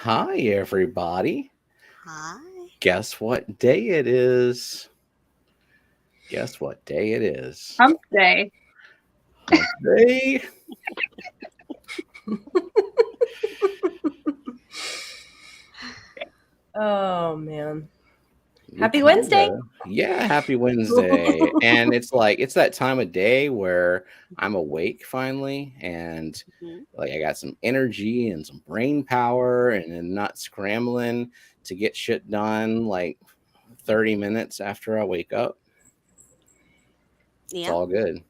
Hi, everybody. Hi. Guess what day it is? Guess what day it is? Hump day. Hump day. Oh man. You Happy kinda- Wednesday. Yeah, happy Wednesday. And it's that time of day where I'm awake finally and Mhm. I got some energy and some brain power and then not scrambling to get shit done 30 minutes after I wake up. It's Yeah, all good.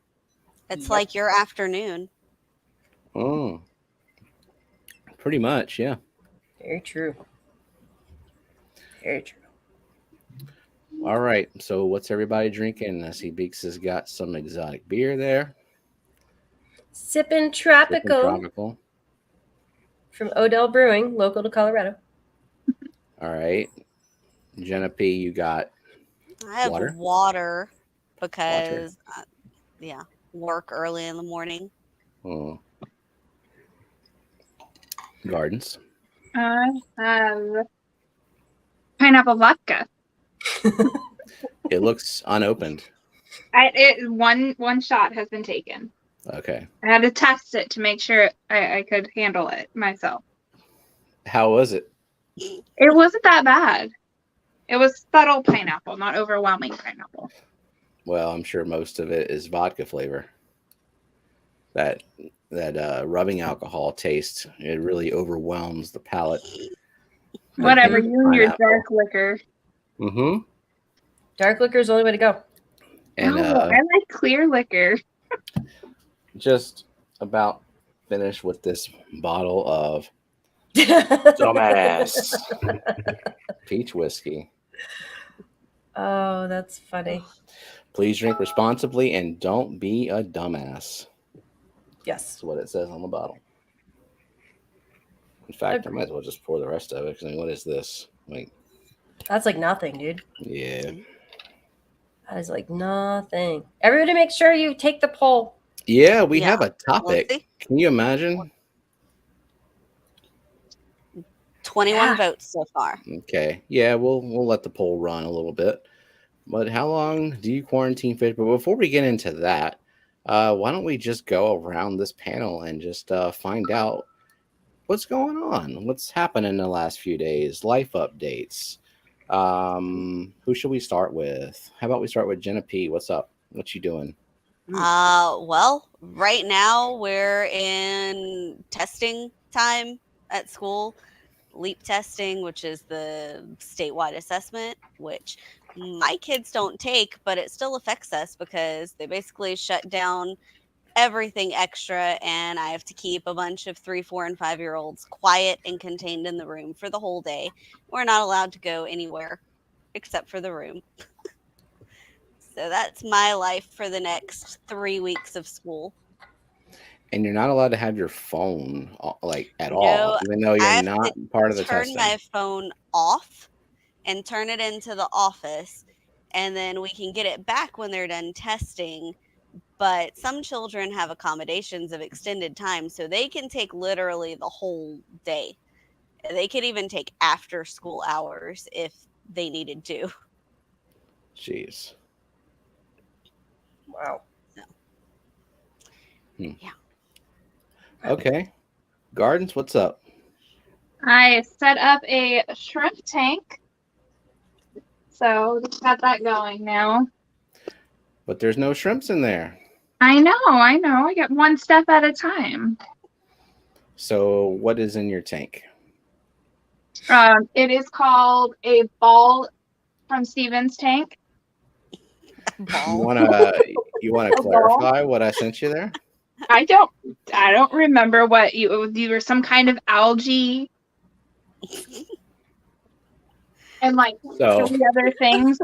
it's Yep. like your afternoon. Oh, pretty much, yeah. Very true. Very true. All right. So what's everybody drinking? I see Beaks has got some exotic beer there. Sippin' Sipping Tropical tropical. from Odell Brewing, local to Colorado. All right. Jenna P, you got I have water? water because, work early in the morning. Oh. Gardens. I have pineapple vodka. It looks unopened. One shot has been taken. Okay. I had to test it to make sure I could handle it myself. How was it? It wasn't that bad. It was subtle pineapple, not overwhelming pineapple. Well, I'm sure most of it is vodka flavor. That rubbing alcohol taste, it really overwhelms the palate. Whatever, Okay. you and your Pineapple. dark liquor. Mm-hmm. Dark liquor is the only way to go. And No, I like clear liquor. just about finished with this bottle of dumbass peach whiskey. Oh, that's funny. Please drink responsibly and don't be a dumbass. Yes. That's what it says on the bottle. In fact, I might as well just pour the rest of it because what is this? That's like nothing, dude. Yeah. That is like nothing. Everybody make sure you take the poll. Yeah, we Yeah. have a topic. see. Can you imagine? 21 Yeah. votes so far. Okay. Yeah, we'll let the poll run a little bit. But how long do you quarantine fish? But before we get into that, why don't we just go around this panel and just find out what's going on? What's happened in the last few days? Life updates. Who should we start with? How about we start with Jenna P? What's up? What you doing? Well, right now we're in testing time at school. LEAP testing, which is the statewide assessment, which my kids don't take, but it still affects us because they basically shut down everything extra, and I have to keep a bunch of 3, 4, and 5-year-olds quiet and contained in the room for the whole day. We're not allowed to go anywhere except for the room. So that's my life for the next 3 weeks of school. And you're not allowed to have your phone at all, No, even though I you're have not to part of the turn testing. my phone off and turn it into the office, and then we can get it back when they're done testing. But some children have accommodations of extended time, so they can take literally the whole day. They could even take after school hours if they needed to. Jeez. Wow. Yeah. Okay. Gardens, what's up? I set up a shrimp tank. So just got that going now. But there's no shrimps in there. I know. I get one step at a time. So what is in your tank? It is called a ball from Steven's tank. You Ball. wanna clarify what I sent you there? I don't remember what you were some kind of algae and So 3 other things.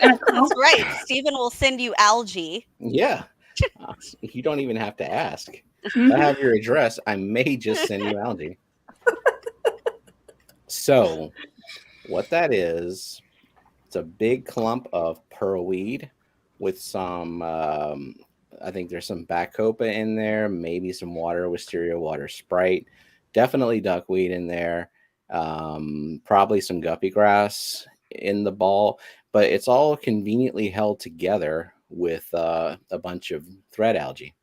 That's right. Stephen will send you algae. yeah. You don't even have to ask. If I Mhm. have your address, I may just send you algae. So what that is, it's a big clump of pearlweed with some I think there's some bacopa in there, maybe some water, wisteria, water, Sprite, definitely duckweed in there, probably some guppy grass in the ball, but it's all conveniently held together with a bunch of thread algae.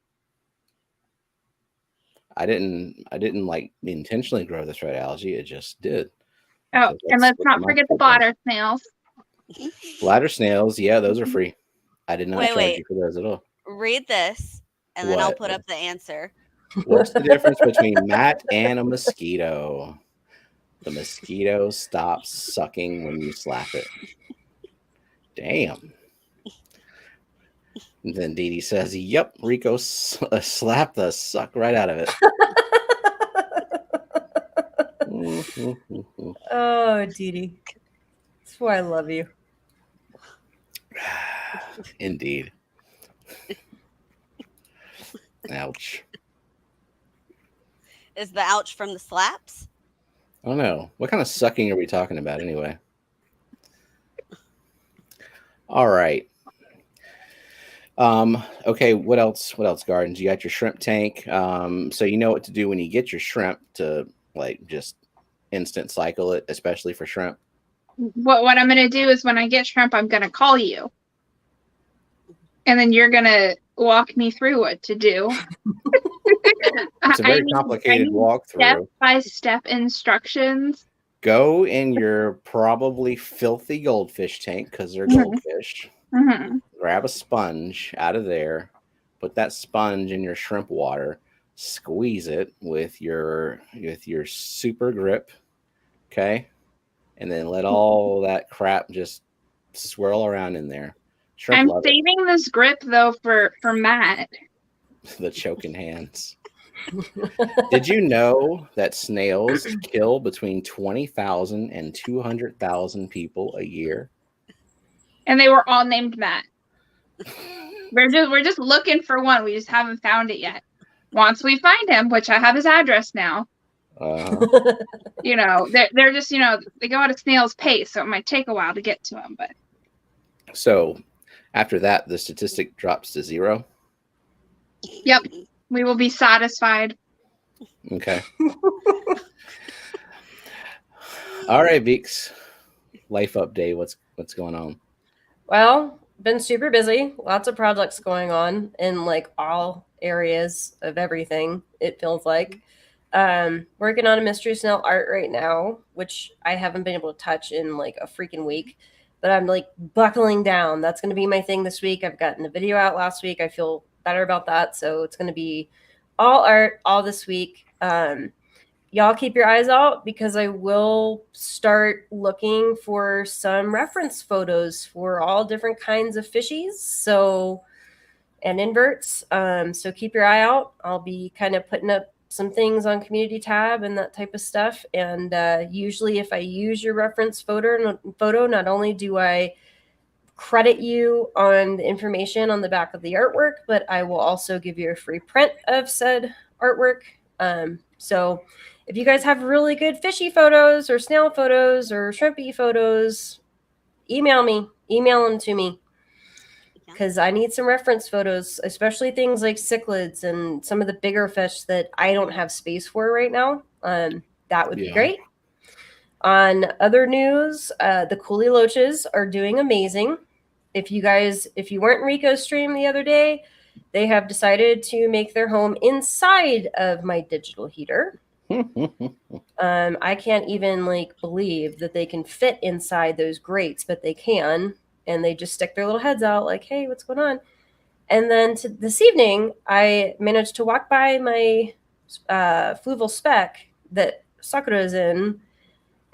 I didn't like intentionally grow the thread algae. It just did. Oh, So and that's let's what not the forget the Mosquito does. bladder snails. Bladder snails, yeah, those are free. I did not Wait, charge wait. you for those at all. Read this, and then I'll What? put up the answer. What's the difference between Matt and a mosquito? The mosquito stops sucking when you slap it. Damn. And then Dee Dee says, "Yep, Rico slapped the suck right out of it." Oh, Dee Dee. That's why I love you. Indeed. Ouch. Is the ouch from the slaps? I don't know. What kind of sucking are we talking about anyway? All right. Okay, what else? What else, Gardens? You got your shrimp tank. So you know what to do when you get your shrimp to like just instant cycle it, especially for shrimp. What I'm gonna do is when I get shrimp, I'm gonna call you, and then you're gonna walk me through what to do. It's a very complicated walkthrough. Step-by-step instructions. Go in your probably filthy goldfish tank because they're Mhm. goldfish. Mm-hmm. Grab a sponge out of there, put that sponge in your shrimp water, squeeze it with your super grip, okay, and then let all that crap just swirl around in there. Shrimp I'm love saving this grip though for Matt. it. The choking hands. Did you know that snails kill between 20,000 and 200,000 people a year? And they were all named Matt. We're just looking for one. We just haven't found it yet. Once we find him, which I have his address now, you know, they're just, you know, they go at a snail's pace, so it might take a while to get to him. But so after that, the statistic drops to 0. yep, we will be satisfied. Okay. All right, Beeks. Life update. What's going on? Well, been super busy. Lots of projects going on in like all areas of everything, it feels like. Working on a mystery snail art right now, which I haven't been able to touch in like a freaking week. But I'm like buckling down. That's going to be my thing this week. I've gotten the video out last week. I feel better about that. So it's going to be all art all this week. Y'all keep your eyes out because I will start looking for some reference photos for all different kinds of fishies. So, and inverts. So keep your eye out. I'll be kind of putting up some things on community tab and that type of stuff. And usually if I use your reference photo, not only do I credit you on the information on the back of the artwork, but I will also give you a free print of said artwork. So if you guys have really good fishy photos or snail photos or shrimpy photos, email them to me. Because I need some reference photos, especially things like cichlids and some of the bigger fish that I don't have space for right now. That would be great. On other news, the Coolie Loaches are doing amazing. If you weren't in Rico's stream the other day, they have decided to make their home inside of my digital heater. I can't even like believe that they can fit inside those grates, but they can. And they just stick their little heads out like, hey, what's going on? And then this evening, I managed to walk by my fluval speck that Sakura is in,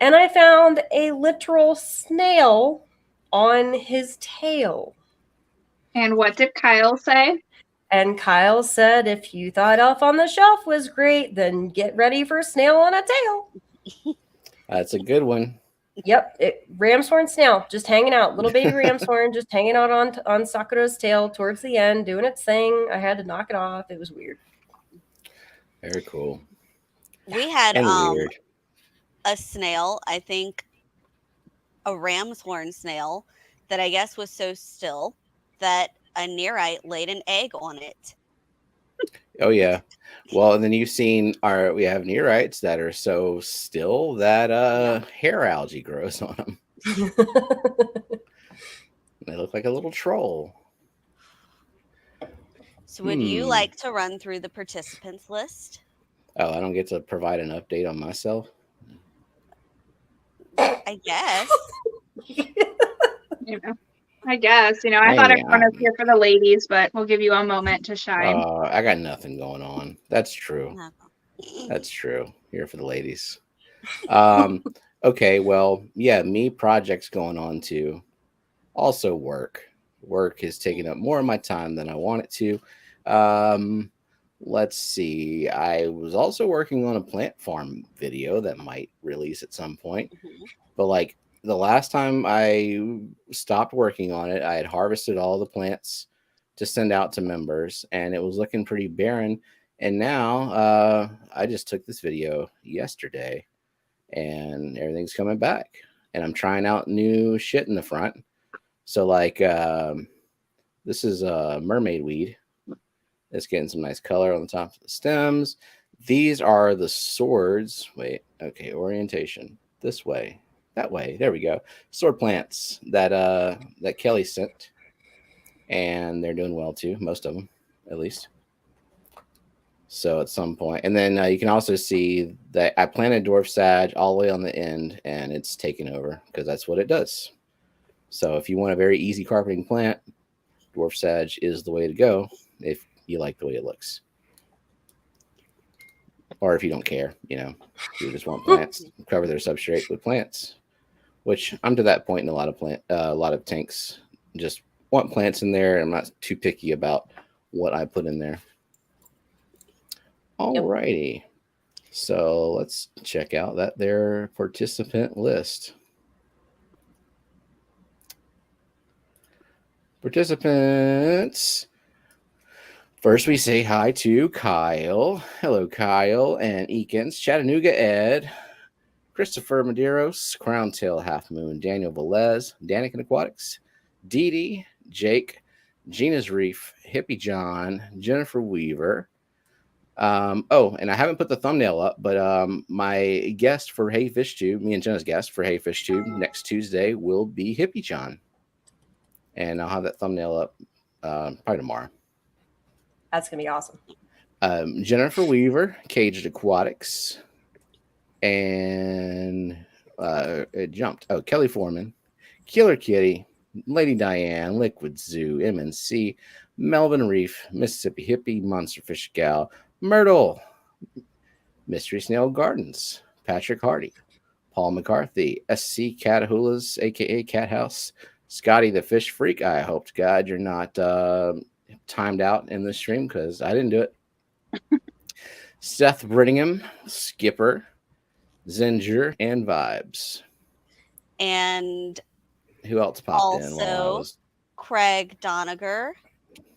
and I found a literal snail on his tail. And what did Kyle say? And Kyle said, if you thought Elf on the Shelf was great, then get ready for snail on a tail. That's a good one. Yep, ramshorn snail, just hanging out. Little baby ramshorn, just hanging out on Sakura's tail towards the end, doing its thing. I had to knock it off. It was weird. Very cool. We had weird. a snail, I think a ram's horn snail, that I guess was so still that a nearite laid an egg on it. Oh yeah. Well, and then you've seen we have neorites that are so still that hair algae grows on them. They look like a little troll. So would you like to run through the participants list? Oh, I don't get to provide an update on myself? I guess. I guess. I thought everyone was here for the ladies, but we'll give you a moment to shine. I got nothing going on. That's true. No. That's true. Here for the ladies. Okay, well, yeah, me projects going on too. Also work. Work is taking up more of my time than I want it to. Let's see. I was also working on a plant farm video that might release at some point. But like the last time I stopped working on it, I had harvested all the plants to send out to members, and it was looking pretty barren. And now I just took this video yesterday, and everything's coming back. And I'm trying out new shit in the front. So like this is a mermaid weed. It's getting some nice color on the top of the stems. These are the swords. Wait, okay, orientation. This way, that way. There we go. Sword plants that Kelly sent. And they're doing well too, most of them, at least. So at some point, and then you can also see that I planted dwarf sage all the way on the end, and it's taken over because that's what it does. So if you want a very easy carpeting plant, dwarf sage is the way to go if you like the way it looks. Or if you don't care, you just want plants, cover their substrate with plants, which I'm to that point in a lot of tanks. Just want plants in there. I'm not too picky about what I put in there. Alrighty. So let's check out their participant list. Participants. First, we say hi to Kyle. Hello, Kyle and Eakins, Chattanooga Ed, Christopher Medeiros, Crown Tail Half Moon, Daniel Velez, Danican Aquatics, Dee Dee, Jake, Gina's Reef, Hippie John, Jennifer Weaver. And I haven't put the thumbnail up, but my guest for Hey Fish Tube, me and Jenna's guest for Hey Fish Tube next Tuesday will be Hippie John. And I'll have that thumbnail up probably tomorrow. That's going to be awesome. Jennifer Weaver, Caged Aquatics. And it jumped. Oh, Kelly Foreman, Killer Kitty, Lady Diane, Liquid Zoo, MNC, Melvin Reef, Mississippi Hippie, Monster Fish Gal, Myrtle, Mystery Snail Gardens, Patrick Hardy, Paul McCarthy, SC Catahulas, aka Cat House, Scotty the Fish Freak. I hope to God you're not timed out in the stream because I didn't do it. Seth Brittingham, Skipper, Zinger, and Vibes. And who else popped in? Also, Craig Doniger.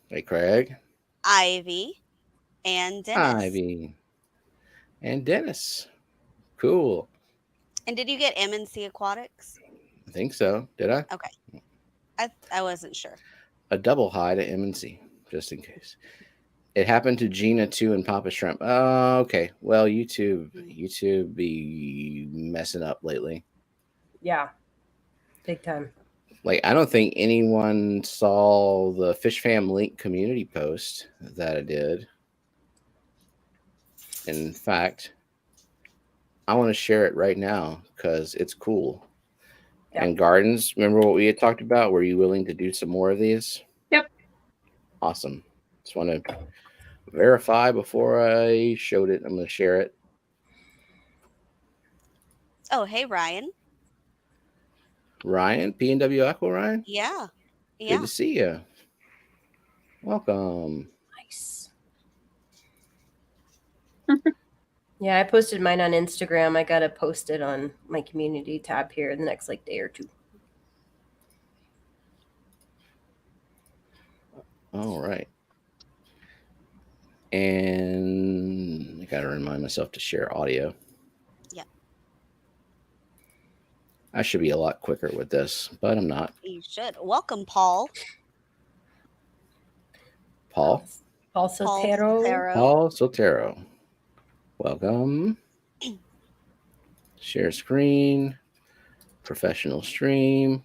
Hey, Craig. Ivy. And Dennis. Ivy. And Dennis. Cool. And did you get MNC Aquatics? I think so. Did I? Okay. I wasn't sure. A double hi to MNC, just in case. It happened to Gina too and Papa Shrimp. Oh, okay. Well, YouTube be messing up lately. Yeah. Big time. Like, I don't think anyone saw the Fish Fam Link community post that I did. In fact, I want to share it right now because it's cool. Yeah. And gardens, remember what we had talked about? Were you willing to do some more of these? Yep. Awesome. Just want to verify before I showed it. I'm going to share it. Oh, hey, Ryan. Ryan, P&W Aqua Ryan? Yeah. Good to see you. Welcome. Nice. Yeah, I posted mine on Instagram. I got to post it on my community tab here in the next day or two. All right. And I got to remind myself to share audio. Yeah. I should be a lot quicker with this, but I'm not. You should. Welcome, Paul. Paul? Paul Sotero. Paul Sotero. Welcome. Share screen. Professional stream.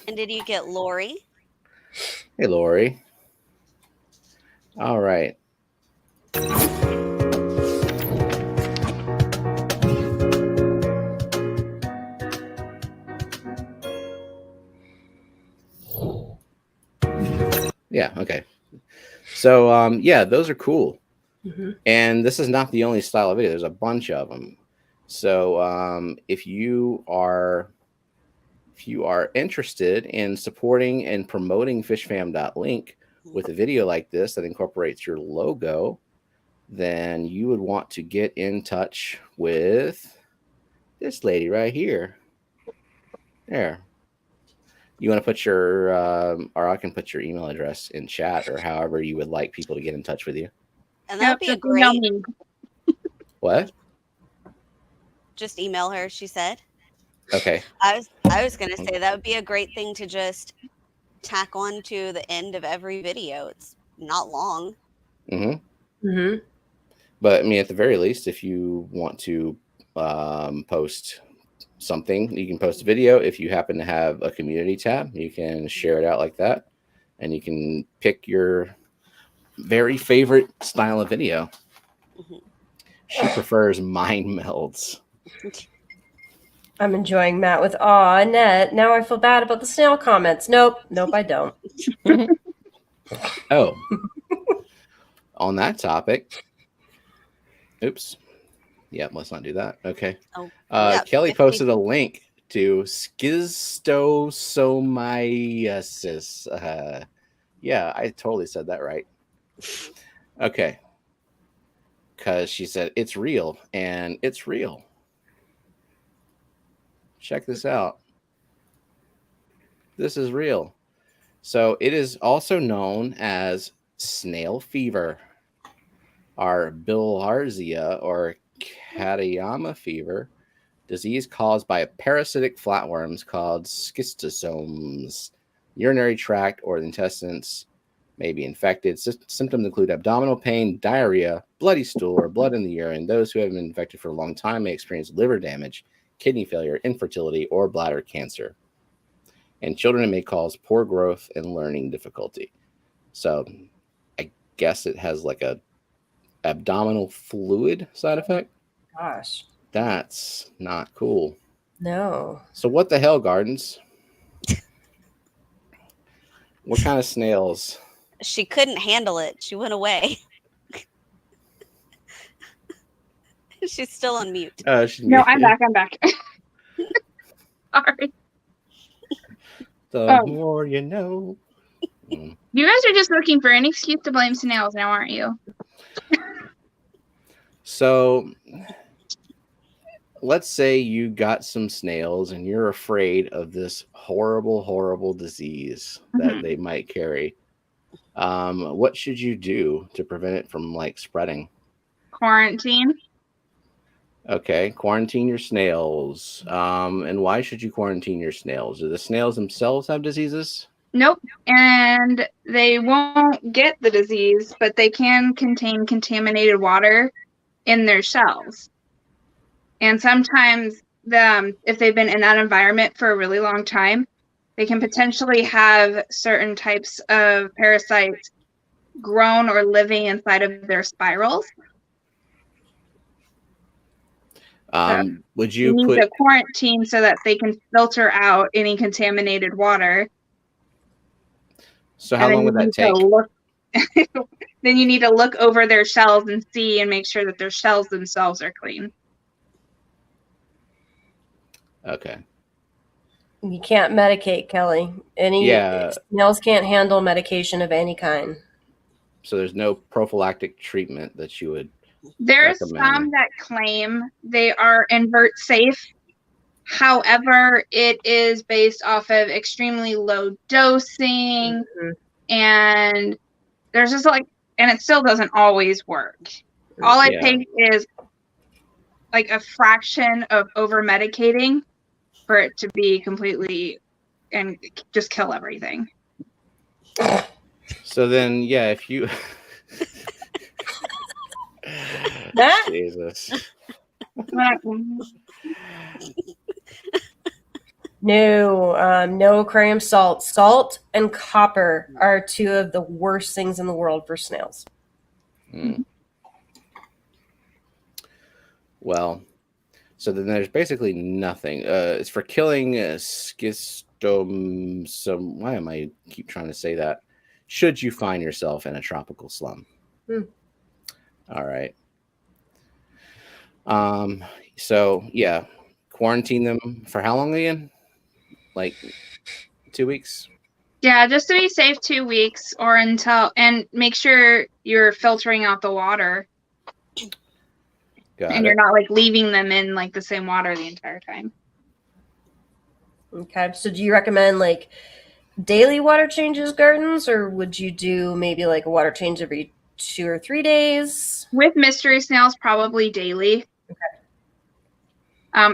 And did you get Lori? Hey, Lori. All right. Yeah, okay. So, yeah, those are cool. Mm-hmm. And this is not the only style of video. There's a bunch of them. So, if you are interested in supporting and promoting fishfam.link with a video like this that incorporates your logo, then you would want to get in touch with this lady right here. There. You want to put your, or I can put your email address in chat, or however you would like people to get in touch with you. And that would be a Just email great. me. What? Just email her. She said. Okay. I was gonna say that would be a great thing to just tack on to the end of every video. It's not long. Mm-hmm. Mm-hmm. But I mean, at the very least, if you want to post something, you can post a video. If you happen to have a community tab, you can share it out like that, and you can pick your very favorite style of video. Mhm. She prefers mind melds. I'm enjoying Matt with awe. Annette, now I feel bad about the snail comments. Nope, I don't. Oh, on that topic. Oops. Yeah, let's not do that. Okay. Oh, yeah, Kelly 50 posted a link to schistosomiasis. Yeah, I totally said that right. Okay. Because she said it's real, and it's real. Check this out. This is real. So it is also known as snail fever, or bilharzia, or Katayama fever, disease caused by parasitic flatworms called schistosomes. Urinary tract or the intestines may be infected. Symptoms include abdominal pain, diarrhea, bloody stool, or blood in the urine. Those who have been infected for a long time may experience liver damage, kidney failure, infertility, or bladder cancer. And children, it may cause poor growth and learning difficulty. So I guess it has like a abdominal fluid side effect. Gosh. That's not cool. No. So what the hell, Gardens? What kind of snails? She couldn't handle it. She went away. She's still on mute. No, I'm back. Sorry. The more you know. You guys are just looking for an excuse to blame snails now, aren't you? So let's say you got some snails and you're afraid of this horrible, horrible disease that they might carry. What should you do to prevent it from like spreading? Quarantine. Okay, quarantine your snails. And why should you quarantine your snails? Do the snails themselves have diseases? Nope. And they won't get the disease, but they can contain contaminated water in their shells. And sometimes if they've been in that environment for a really long time, they can potentially have certain types of parasites grown or living inside of their spirals. Would you need put to quarantine so that they can filter out any contaminated water? So how long would that take? Then you need to look over their shells and see and make sure that their shells themselves are clean. Okay. You can't medicate, Kelly. Snails can't handle medication of any kind. So there's no prophylactic treatment that you would There's recommend. some that claim they are invert safe. However, it is based off of extremely low dosing, and there's just and it still doesn't always work. All it takes is like a fraction of over medicating for it to be completely and just kill everything. So then, if you Matt? Jesus. No, no aquarium salt. Salt and copper are two of the worst things in the world for snails. Well, so then there's basically nothing. It's for killing schistome. Why am I keep trying to say that? Should you find yourself in a tropical slum? All right. So yeah, quarantine them for how long again? Like 2 weeks? Yeah, just to be safe, 2 weeks or until, and make sure you're filtering out the water. Got You're it. not like leaving them in like the same water the entire time. Okay, so do you recommend like daily water changes gardens, or would you do maybe like a water change every 2 or 3 days? With mystery snails, probably daily. Okay.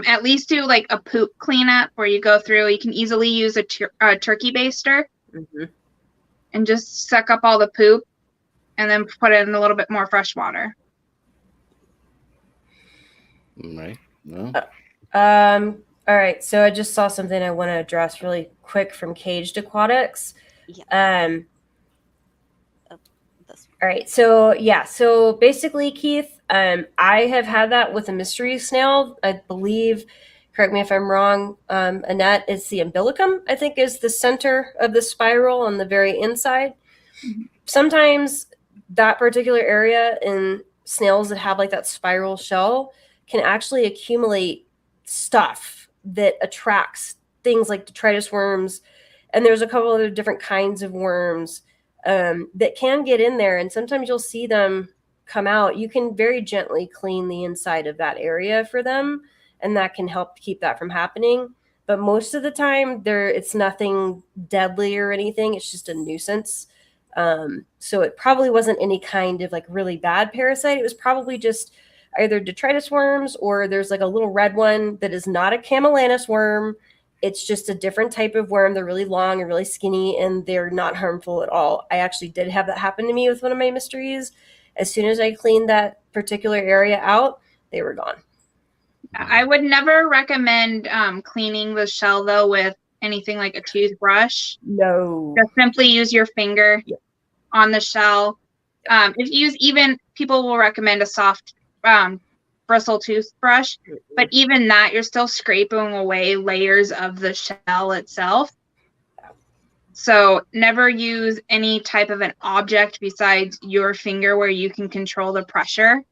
At least do like a poop cleanup where you go through. You can easily use a turkey baster and just suck up all the poop and then put it in a little bit more fresh water. Right. No. All right, so I just saw something I want to address really quick from Caged Aquatics. Yeah. All right, so basically, Keith, I have had that with a mystery snail. I believe, correct me if I'm wrong, Annette, it's the umbilicum, I think, is the center of the spiral on the very inside. Sometimes that particular area in snails that have like that spiral shell can actually accumulate stuff that attracts things like detritus worms, and there's a couple other different kinds of worms that can get in there, and sometimes you'll see them come out. You can very gently clean the inside of that area for them, and that can help keep that from happening. But most of the time, it's nothing deadly or anything. It's just a nuisance. So it probably wasn't any kind of like really bad parasite. It was probably just either detritus worms, or there's like a little red one that is not a camellanus worm. It's just a different type of worm. They're really long and really skinny, and they're not harmful at all. I actually did have that happen to me with one of my mysteries. As soon as I cleaned that particular area out, they were gone. I would never recommend cleaning the shell, though, with anything like a toothbrush. No. Just simply use your finger on the shell. If you use, even people will recommend a soft bristle toothbrush, but even that, you're still scraping away layers of the shell itself. So never use any type of an object besides your finger where you can control the pressure.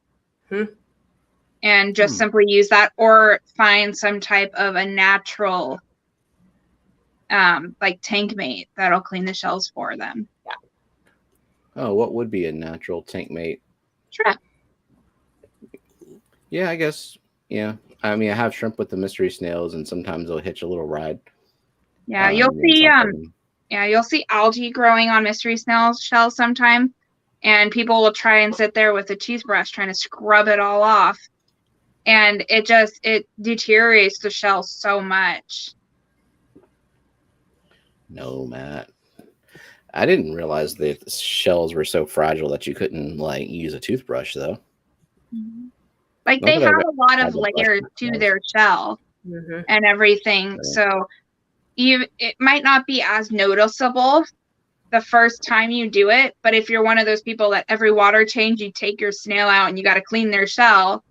And just simply use that, or find some type of a natural like tank mate that'll clean the shells for them. Oh, what would be a natural tank mate? Shrimp. Yeah, I guess. Yeah. I mean, I have shrimp with the mystery snails, and sometimes they'll hitch a little ride. Yeah, you'll see algae growing on mystery snail shells sometime, and people will try and sit there with a toothbrush trying to scrub it all off, and it deteriorates the shell so much. No, Matt. I didn't realize that the shells were so fragile that you couldn't like use a toothbrush, though. Like, they have a lot of layers to their shell and everything. Right. So it might not be as noticeable the first time you do it, but if you're one of those people that every water change, you take your snail out and you got to clean their shell,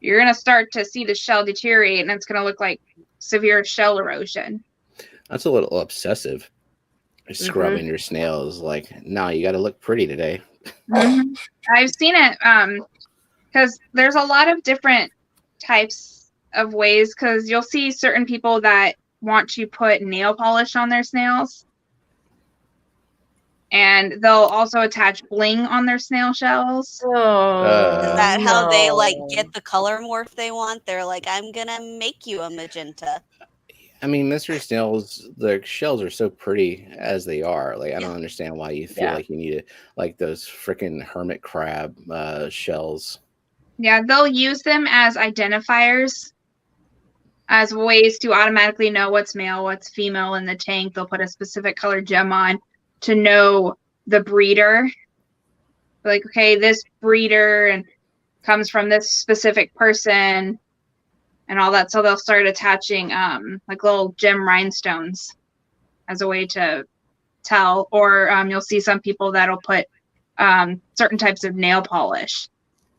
you're going to start to see the shell deteriorate, and it's going to look like severe shell erosion. That's a little obsessive. Scrubbing your snails, like, no, you got to look pretty today. I've seen it because there's a lot of different types of ways, because you'll see certain people that want to put nail polish on their snails, and they'll also attach bling on their snail shells. Is that how they like get the color morph they want? They're like, I'm gonna make you a magenta. I mean, mystery snails, their shells are so pretty as they are. Like, I don't understand why you feel like you need it, like those freaking hermit crab shells. Yeah, they'll use them as identifiers, as ways to automatically know what's male, what's female in the tank. They'll put a specific color gem on to know the breeder. Like, okay, this breeder and comes from this specific person and all that. So they'll start attaching like little gem rhinestones as a way to tell. Or you'll see some people that'll put certain types of nail polish.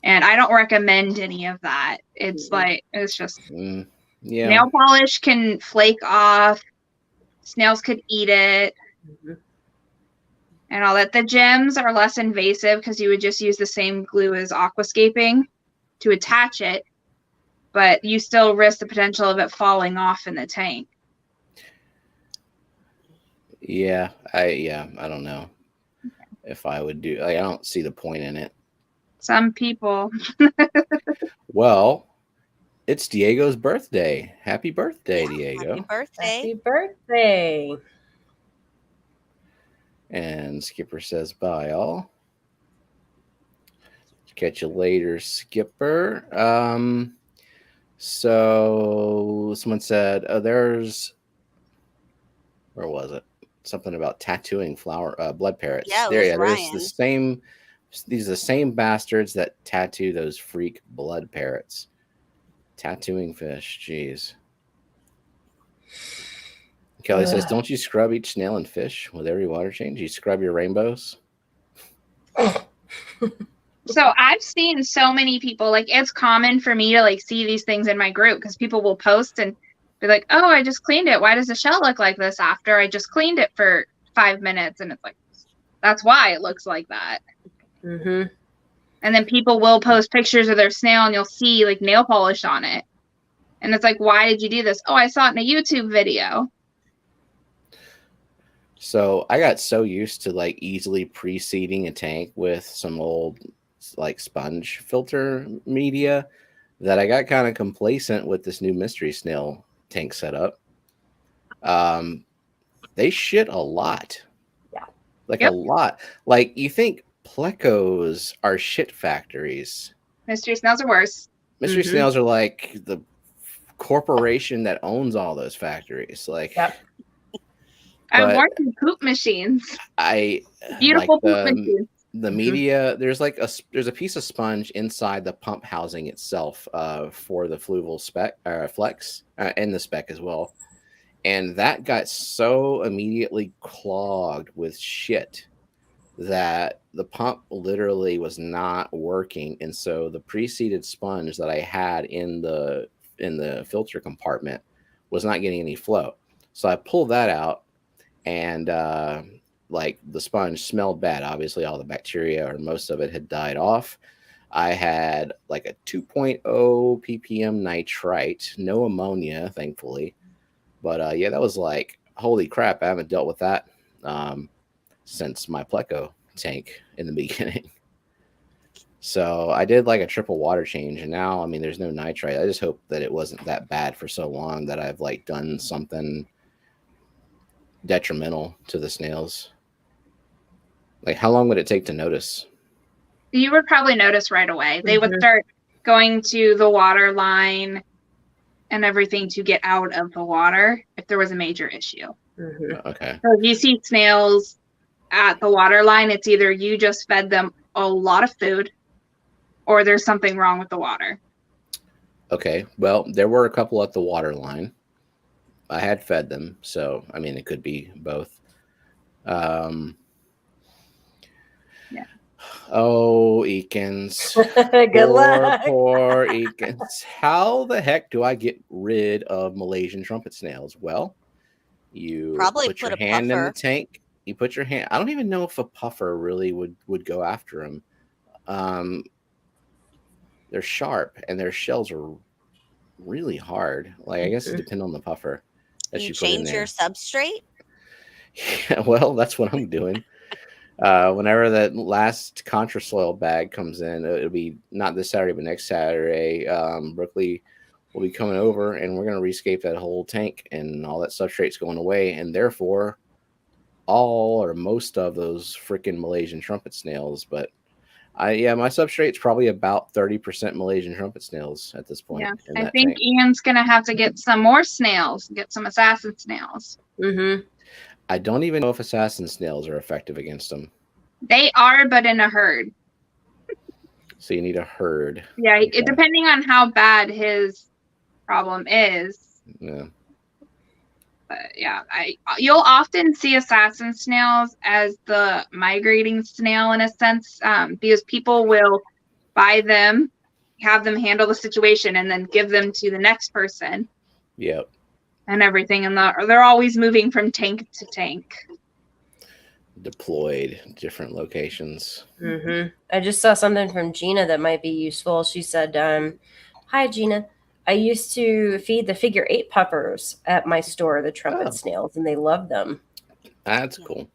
And I don't recommend any of that. It's like, it's just nail polish can flake off. Snails could eat it. And all that. The gems are less invasive because you would just use the same glue as aquascaping to attach it, but you still risk the potential of it falling off in the tank. Yeah, I don't know if I would do. Like, I don't see the point in it. Some people. Well, it's Diego's birthday. Happy birthday, Diego! Happy birthday! Happy birthday! And Skipper says bye, all. Catch you later, Skipper. So someone said, there's, where was it? Something about tattooing blood parrots. Yeah, there's the same. These are the same bastards that tattoo those freak blood parrots. Tattooing fish, jeez. Kelly says, don't you scrub each snail and fish with every water change? You scrub your rainbows? So I've seen so many people, like, it's common for me to like see these things in my group because people will post and be like, oh, I just cleaned it. Why does the shell look like this after I just cleaned it for 5 minutes? And it's like, that's why it looks like that. Mm-hmm. And then people will post pictures of their snail and you'll see like nail polish on it. And it's like, why did you do this? Oh, I saw it in a YouTube video. So I got so used to like easily pre-seeding a tank with some old like sponge filter media that I got kind of complacent with this new mystery snail tank setup. They shit a lot. Yeah. Like a lot. Like, you think plecos are shit factories. Mystery snails are worse. Mystery snails are like the corporation that owns all those factories. Like, I've worked in poop machines. Beautiful like poop machines. The media, there's a piece of sponge inside the pump housing itself for the fluval flex and the spec as well. And that got so immediately clogged with shit that the pump literally was not working. And so the pre-seeded sponge that I had in the filter compartment was not getting any flow. So I pulled that out, and like, the sponge smelled bad. Obviously, all the bacteria, or most of it, had died off. I had like a 2.0 ppm nitrite, no ammonia, thankfully. But yeah, that was like, holy crap, I haven't dealt with that since my pleco tank in the beginning. So I did like a triple water change, and now, I mean, there's no nitrite. I just hope that it wasn't that bad for so long that I've like done something detrimental to the snails. Like, how long would it take to notice? You would probably notice right away. They would start going to the water line and everything to get out of the water if there was a major issue. Okay. So if you see snails at the water line, it's either you just fed them a lot of food or there's something wrong with the water. Okay. Well, there were a couple at the water line. I had fed them, so I mean, it could be both. Oh, Eakins. Good luck. Poor Eakins. How the heck do I get rid of Malaysian trumpet snails? Well, you probably put your hand in the tank. You put your hand. I don't even know if a puffer really would go after them. They're sharp, and their shells are really hard. Like, I guess it depends on the puffer that you put in change there. your substrate? Yeah, well, that's what I'm doing. Whenever that last contra soil bag comes in, it'll be not this Saturday, but next Saturday. Brookley will be coming over, and we're going to rescape that whole tank, and all that substrate's going away, and therefore all or most of those freaking Malaysian trumpet snails. But my substrate's probably about 30% Malaysian trumpet snails at this point. Yeah, I think Ian's going to have to get some more snails, get some assassin snails. I don't even know if assassin snails are effective against them. They are, but in a herd. So you need a herd. Yeah, Okay. depending on how bad his problem is. Yeah. But yeah, you'll often see assassin snails as the migrating snail in a sense, because people will buy them, have them handle the situation, and then give them to the next person. Yep. And everything, and they're always moving from tank to tank. Deployed different locations. Mm-hmm. I just saw something from Gina that might be useful. She said, "Hi, Gina. I used to feed the figure 8 puppers at my store, the trumpet snails, and they love them." That's cool.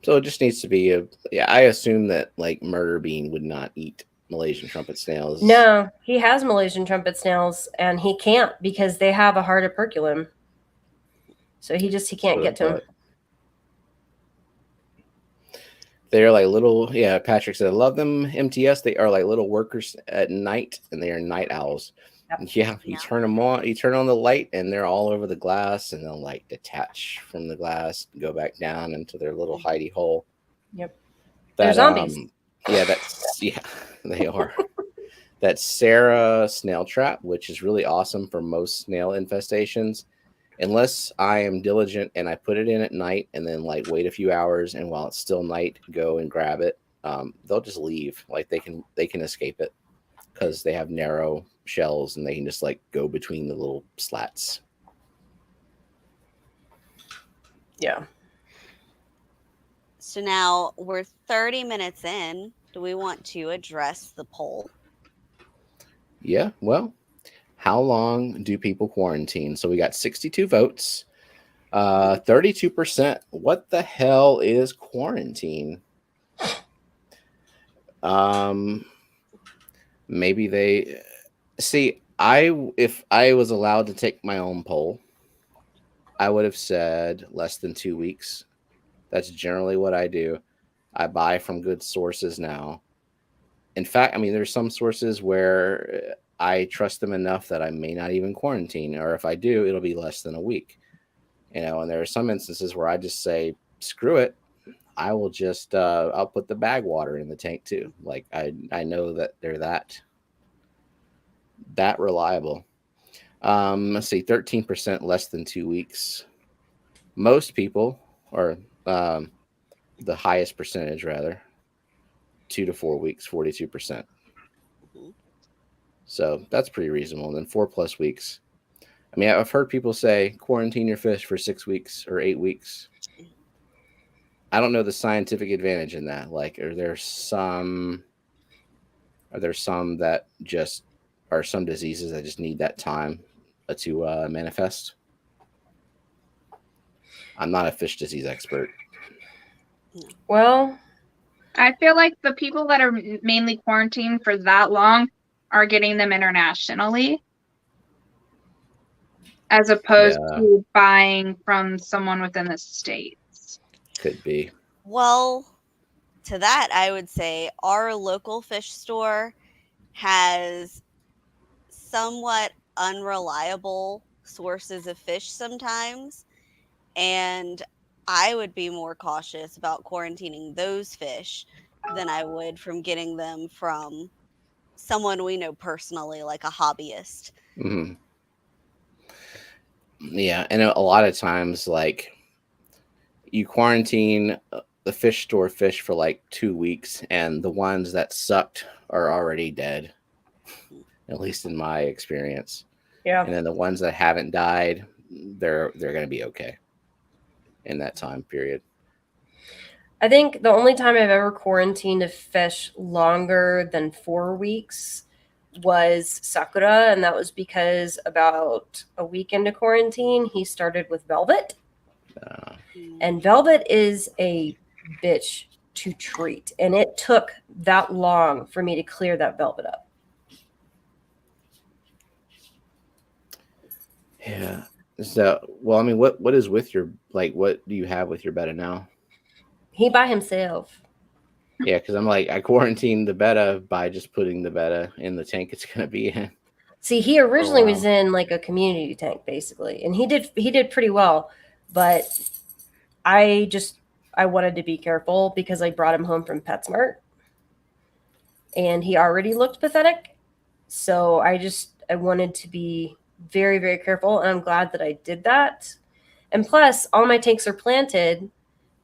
So it just needs to be I assume that like Murder Bean would not eat Malaysian trumpet snails. No, he has Malaysian trumpet snails, and he can't because they have a heart operculum. So he can't get to them. They're like little, Patrick said, I love them, MTS. They are like little workers at night, and they are night owls. Yep. Yeah, you turn them on, you turn on the light, and they're all over the glass, and they'll like detach from the glass, and go back down into their little hidey hole. Yep. They're zombies. They are. That's Sarah snail trap, which is really awesome for most snail infestations. Unless I am diligent and I put it in at night and then like wait a few hours, and while it's still night, go and grab it. They'll just leave. Like they can escape it because they have narrow shells and they can just like go between the little slats. Yeah. So now we're 30 minutes in. Do we want to address the poll? Yeah, well, how long do people quarantine? So we got 62 votes, 32%. What the hell is quarantine? Maybe they see. If I was allowed to take my own poll, I would have said less than 2 weeks. That's generally what I do. I buy from good sources now. In fact, I mean, there's some sources where I trust them enough that I may not even quarantine, or if I do, it'll be less than a week. And there are some instances where I just say, screw it. I will just, I'll put the bag water in the tank too. Like I know that they're that reliable. Let's see, 13% less than 2 weeks. Most people, or the highest percentage rather, 2 to 4 weeks, 42%. So that's pretty reasonable. And then 4+ weeks. I mean, I've heard people say quarantine your fish for 6 weeks or 8 weeks. I don't know the scientific advantage in that. Like, are there some that just are some diseases that just need that time to manifest? I'm not a fish disease expert. Well, I feel like the people that are mainly quarantined for that long are getting them internationally, as opposed to buying from someone within the States. Could be. Well, to that, I would say our local fish store has somewhat unreliable sources of fish sometimes, and I would be more cautious about quarantining those fish than I would from getting them from someone we know personally, like a hobbyist. Mm-hmm. Yeah, and a lot of times, like, you quarantine the fish store fish for like 2 weeks, and the ones that sucked are already dead, at least in my experience. Yeah. And then the ones that haven't died, they're going to be okay in that time period. I think the only time I've ever quarantined a fish longer than 4 weeks was Sakura, and that was because about a week into quarantine, he started with Velvet. And Velvet is a bitch to treat, and it took that long for me to clear that Velvet up. Yeah. So, well, I mean, what is with your, like, what do you have with your betta now? He by himself. Yeah, because I'm like, I quarantined the betta by just putting the betta in the tank it's going to be in. See, he originally was in like a community tank, basically, and he did pretty well, but I wanted to be careful because I brought him home from PetSmart. and he already looked pathetic. So I wanted to be very, very careful, and I'm glad that I did that. And plus, all my tanks are planted,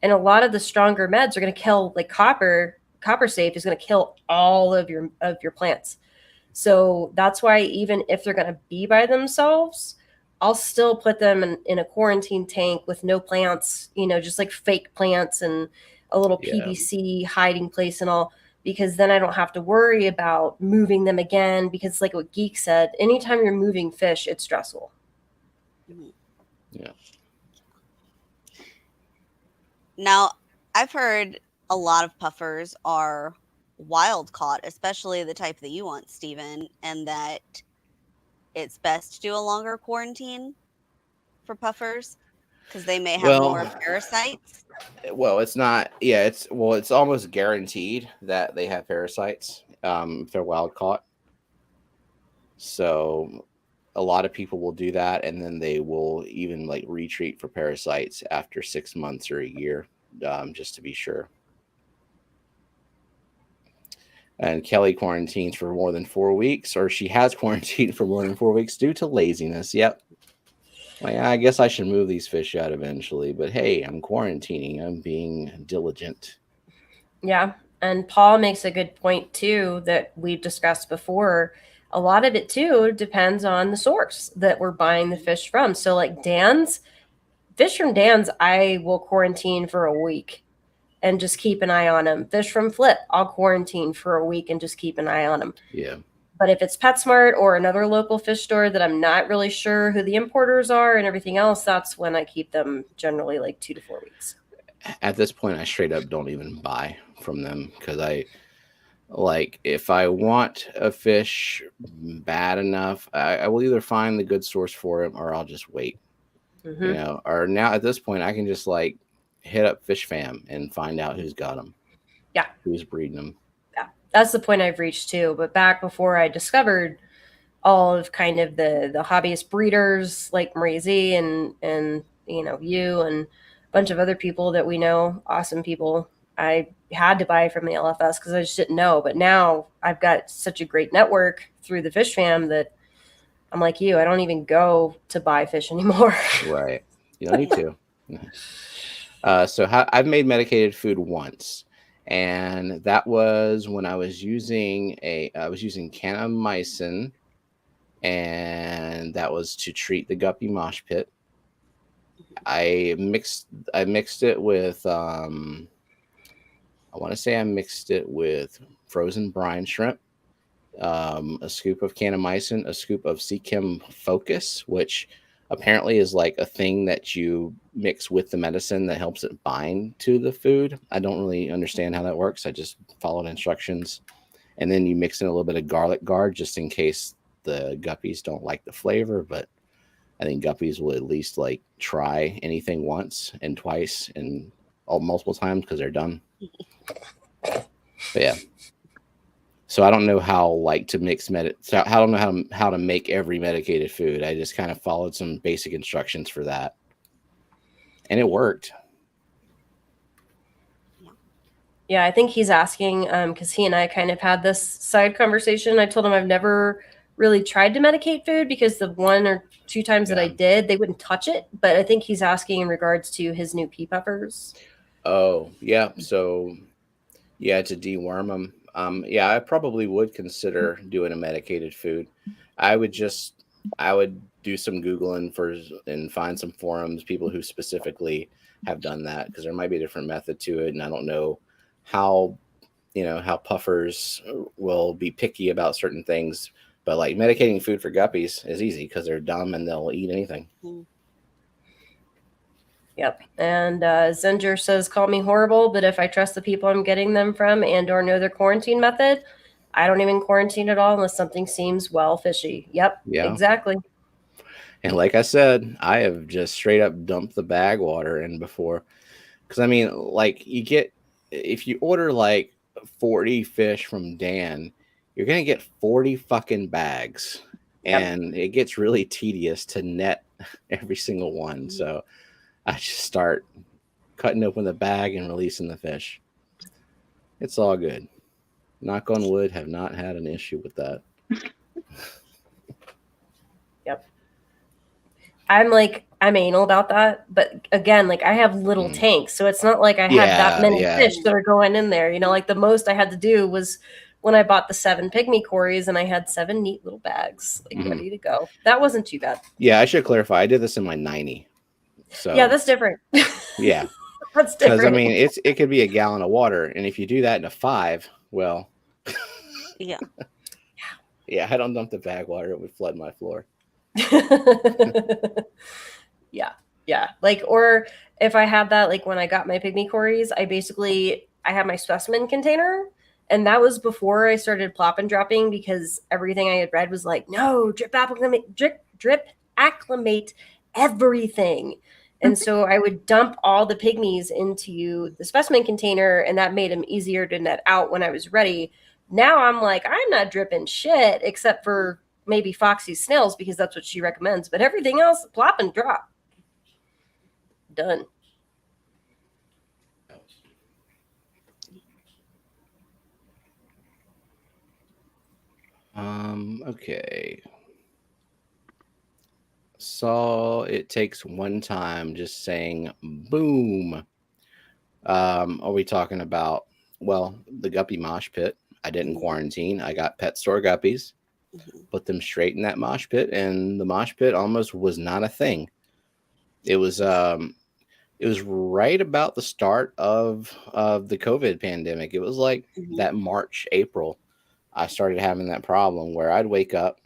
and a lot of the stronger meds are going to kill, like copper safe is going to kill all of your plants. So that's why even if they're going to be by themselves, I'll still put them in a quarantine tank with no plants, just like fake plants and a little PVC hiding place and all, because then I don't have to worry about moving them again. Because like what Geek said, anytime you're moving fish, it's stressful. Yeah. Now, I've heard a lot of puffers are wild caught, especially the type that you want, Stephen, and that it's best to do a longer quarantine for puffers because they may have more parasites. Well, it's not. Yeah, it's almost guaranteed that they have parasites if they're wild caught. So a lot of people will do that, and then they will even like retreat for parasites after 6 months or a year, just to be sure. And Kelly quarantines for more than 4 weeks, or she has quarantined for more than 4 weeks due to laziness. Yep. Like, I guess I should move these fish out eventually, but hey, I'm quarantining. I'm being diligent. Yeah. And Paul makes a good point too that we've discussed before. A lot of it too depends on the source that we're buying the fish from. So like Dan's, fish from Dan's, I will quarantine for a week and just keep an eye on them. Fish from Flip, I'll quarantine for a week and just keep an eye on them. Yeah. But if it's PetSmart or another local fish store that I'm not really sure who the importers are and everything else, that's when I keep them generally like 2 to 4 weeks. At this point, I straight up don't even buy from them because if I want a fish bad enough, I will either find the good source for it or I'll just wait. Mm-hmm. Or now at this point, I can just like hit up Fish Fam and find out who's got them. Yeah. Who's breeding them. Yeah. That's the point I've reached too. But back before I discovered all of kind of the hobbyist breeders like Marie Z and you and a bunch of other people that we know, awesome people, I had to buy from the LFS because I just didn't know. But now I've got such a great network through the Fish Fam that I'm like you. I don't even go to buy fish anymore. Right. You don't need to. I've made medicated food once, and that was when I was using kanamycin, and that was to treat the guppy mosh pit. I mixed it with I want to say I mixed it with frozen brine shrimp, a scoop of kanamycin, a scoop of Seachem Focus, which apparently is like a thing that you mix with the medicine that helps it bind to the food. I don't really understand how that works. I just followed instructions. And then you mix in a little bit of garlic guard just in case the guppies don't like the flavor. But I think guppies will at least like try anything once and twice and multiple times because they're dumb. But yeah. So I don't know how to mix So I don't know how to make every medicated food. I just kind of followed some basic instructions for that, and it worked. Yeah, I think he's asking because he and I kind of had this side conversation. I told him I've never really tried to medicate food because the 1 or 2 times that I did, they wouldn't touch it. But I think he's asking in regards to his new pea puffers. Oh yeah, so yeah, to deworm them. I probably would consider doing a medicated food. I would do some Googling and find some forums, people who specifically have done that, because there might be a different method to it. And I don't know how puffers will be picky about certain things, but like medicating food for guppies is easy because they're dumb and they'll eat anything. Yep. And Zinger says, call me horrible, but if I trust the people I'm getting them from and or know their quarantine method, I don't even quarantine at all unless something seems well fishy. Yep. Yeah. Exactly. And like I said, I have just straight up dumped the bag water in before. Because I mean, like if you order like 40 fish from Dan, you're going to get 40 fucking bags. Yep. And it gets really tedious to net every single one. So I just start cutting open the bag and releasing the fish. It's all good. knock on wood, have not had an issue with that. Yep. I'm anal about that, but again, like I have little tanks, so it's not like I have that many fish that are going in there. You know, like the most I had to do was when I bought the 7 pygmy cories, and I had 7 neat little bags like ready to go. That wasn't too bad. Yeah, I should clarify. I did this in my 90. So yeah, that's different. Yeah, that's different. Because I mean, it could be a gallon of water, and if you do that in a 5, well, Yeah. Yeah, I don't dump the bag water; it would flood my floor. Yeah. Like, or if I had that, like when I got my pygmy cories, I had my specimen container, and that was before I started plop and dropping, because everything I had read was like, no, drip acclimate everything. And so I would dump all the pygmies into the specimen container, and that made them easier to net out when I was ready. Now I'm like, I'm not dripping shit except for maybe Foxy's snails, because that's what she recommends. But everything else, plop and drop. Done. Okay. So it takes one time just saying boom. Are we talking about, well, the guppy mosh pit? I didn't quarantine. I got pet store guppies, put them straight in that mosh pit, and the mosh pit almost was not a thing. It was right about the start of the COVID pandemic. It was like that March, April. I started having that problem where I'd wake up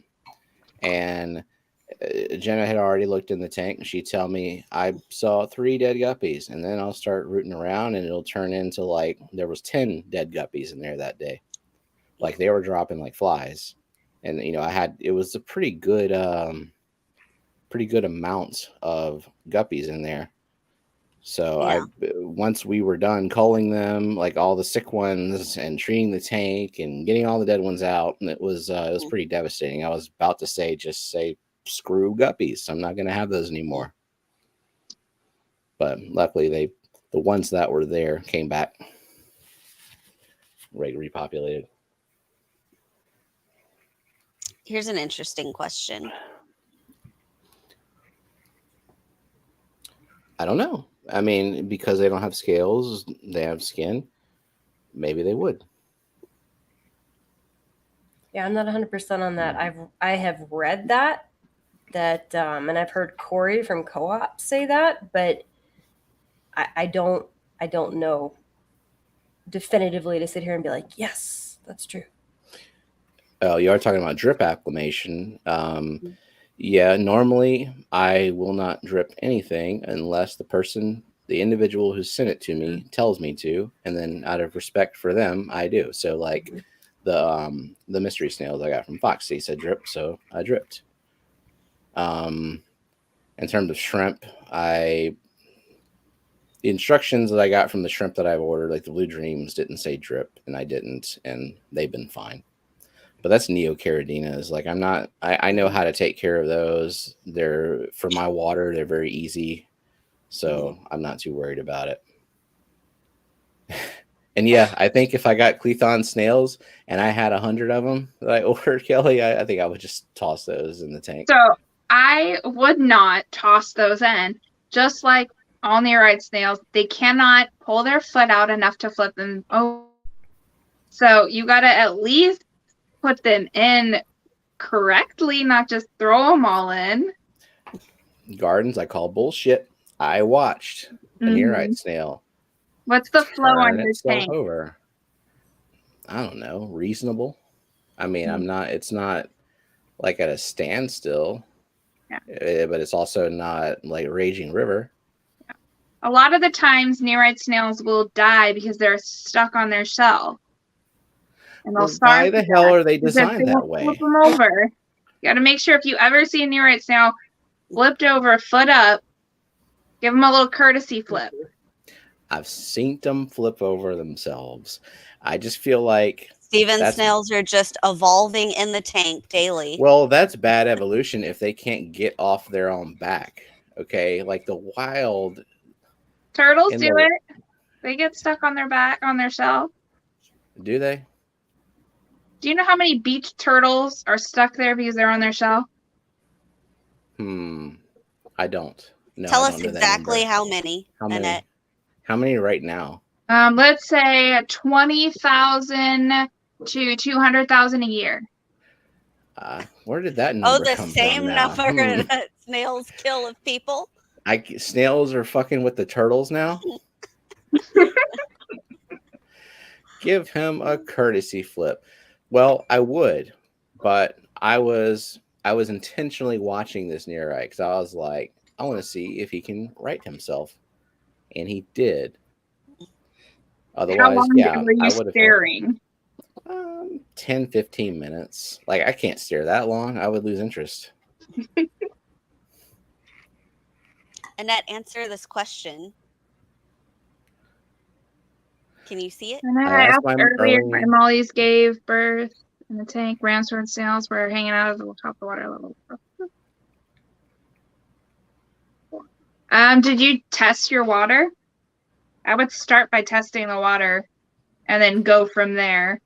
and Jenna had already looked in the tank, and she'd tell me I saw 3 dead guppies, and then I'll start rooting around, and it'll turn into like there was 10 dead guppies in there that day. Like they were dropping like flies. And you know, it was a pretty good amount of guppies in there. So once we were done culling them, like all the sick ones, and treating the tank and getting all the dead ones out, and it was pretty devastating. I was about to say, just say screw guppies. I'm not going to have those anymore. But luckily the ones that were there came back, repopulated. Here's an interesting question. I don't know. I mean, because they don't have scales, they have skin. Maybe they would. Yeah, I'm not 100% on that. I have read that, and I've heard Corey from Co-op say that, but I don't know definitively to sit here and be like, yes, that's true. Oh, you are talking about drip acclimation. Yeah, normally I will not drip anything unless the individual who sent it to me tells me to, and then out of respect for them, I do. So like the mystery snails I got from Foxy said drip, so I dripped. In terms of shrimp, the instructions that I got from the shrimp that I've ordered, like the Blue Dreams, didn't say drip, and I didn't, and they've been fine. But that's neocaradinas. Like I know how to take care of those. For my water, they're very easy. So I'm not too worried about it. And yeah, I think if I got Clethon snails and I had 100 of them that I ordered, Kelly, I think I would just toss those in the tank. So I would not toss those in. Just like all nearite snails, they cannot pull their foot out enough to flip them over. So you got to at least put them in correctly, not just throw them all in. Gardens, I call bullshit. I watched a nearite snail. What's the flow on your tank? Over. I don't know. Reasonable. I mean, it's not like at a standstill. Yeah. But it's also not like a raging river. Yeah. A lot of the times, nearite snails will die because they're stuck on their shell. And they'll why the hell are they designed that way? Flip them over. You got to make sure if you ever see a nearite snail flipped over, foot up, give them a little courtesy flip. I've seen them flip over themselves. I just feel like Steven snails are just evolving in the tank daily. Well, that's bad evolution if they can't get off their own back. Okay, like the wild turtles do it. They get stuck on their back, on their shell. Do they? Do you know how many beach turtles are stuck there because they're on their shell? I don't. No, Tell I us don't know that exactly number. how many, Annette. How many right now? Let's say 20,000 to 200,000 a year. Where did that number the come from same now? number that snails kill of people? Snails are fucking with the turtles now? Give him a courtesy flip. Well, I would, but I was intentionally watching this near right because I was like, I want to see if he can right himself, and he did. Otherwise, How long yeah, were you I would have staring? 10, 15 minutes. Like, I can't stare that long. I would lose interest. Annette, answer this question. Can you see it? And then I I asked asked my earlier, early- my mollies gave birth in the tank. Ramshorn snails were hanging out of the top of the water level. Did you test your water? I would start by testing the water and then go from there.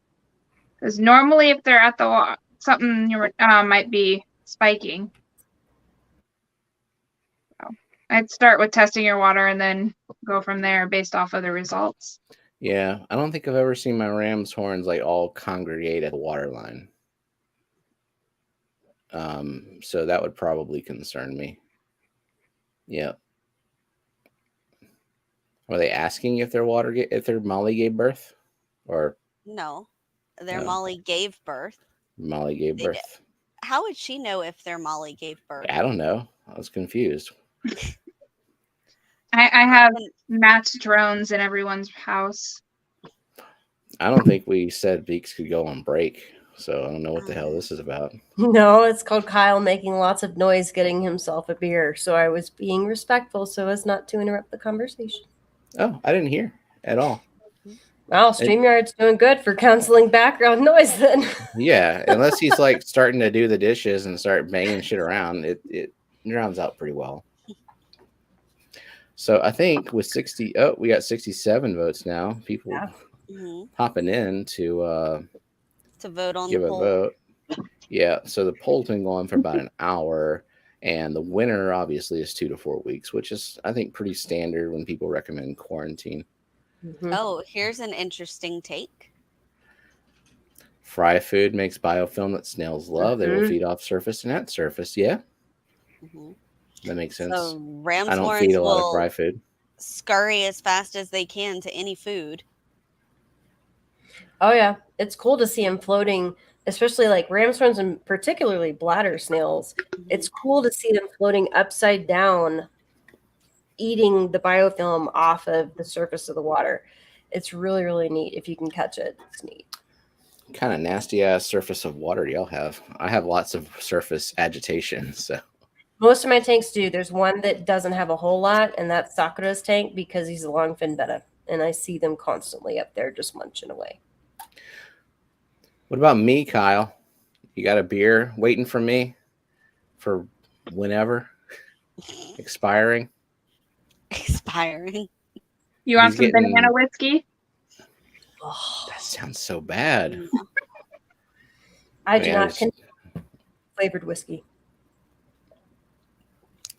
Because normally if they're at the water, something might be spiking. So I'd start with testing your water and then go from there based off of the results. Yeah, I don't think I've ever seen my ram's horns like all congregate at the water line. So that would probably concern me. Yeah. Are they asking if their Molly gave birth, or No, their No. Molly gave birth. Molly gave They did. birth? How would she know if their Molly gave birth? I don't know. I was confused. I have Matt's drones in everyone's house. I don't think we said Beaks could go on break, so I don't know what the hell this is about. No, it's called Kyle making lots of noise getting himself a beer. So I was being respectful so as not to interrupt the conversation. Oh, I didn't hear at all. Well, StreamYard's doing good for canceling background noise then. Yeah, unless he's like starting to do the dishes and start banging shit around, it drowns out pretty well. So I think with we got 67 votes now. People popping in to vote on give the a poll. vote. Yeah, so the poll's been going for about an hour, and the winner obviously is 2 to 4 weeks, which is I think pretty standard when people recommend quarantine. Oh, here's an interesting take. Fry food makes biofilm that snails love. They will feed off surface and at surface. Yeah, that makes sense. So ram's I don't horns feed a lot of will fry food. scurry as fast as they can to any food. Oh yeah, it's cool to see them floating, especially like ram's horns and particularly bladder snails. It's cool to see them floating upside down, eating the biofilm off of the surface of the water. It's really, really neat. If you can catch it, it's neat. Kind of nasty ass surface of water y'all have. I have lots of surface agitation. So Most of my tanks do. There's one that doesn't have a whole lot, and that's Sakura's tank because he's a longfin betta, and I see them constantly up there just munching away. what about me, Kyle? You got a beer waiting for me for whenever? Expiring? You want some banana whiskey? Oh, that sounds so bad. I do not flavored whiskey.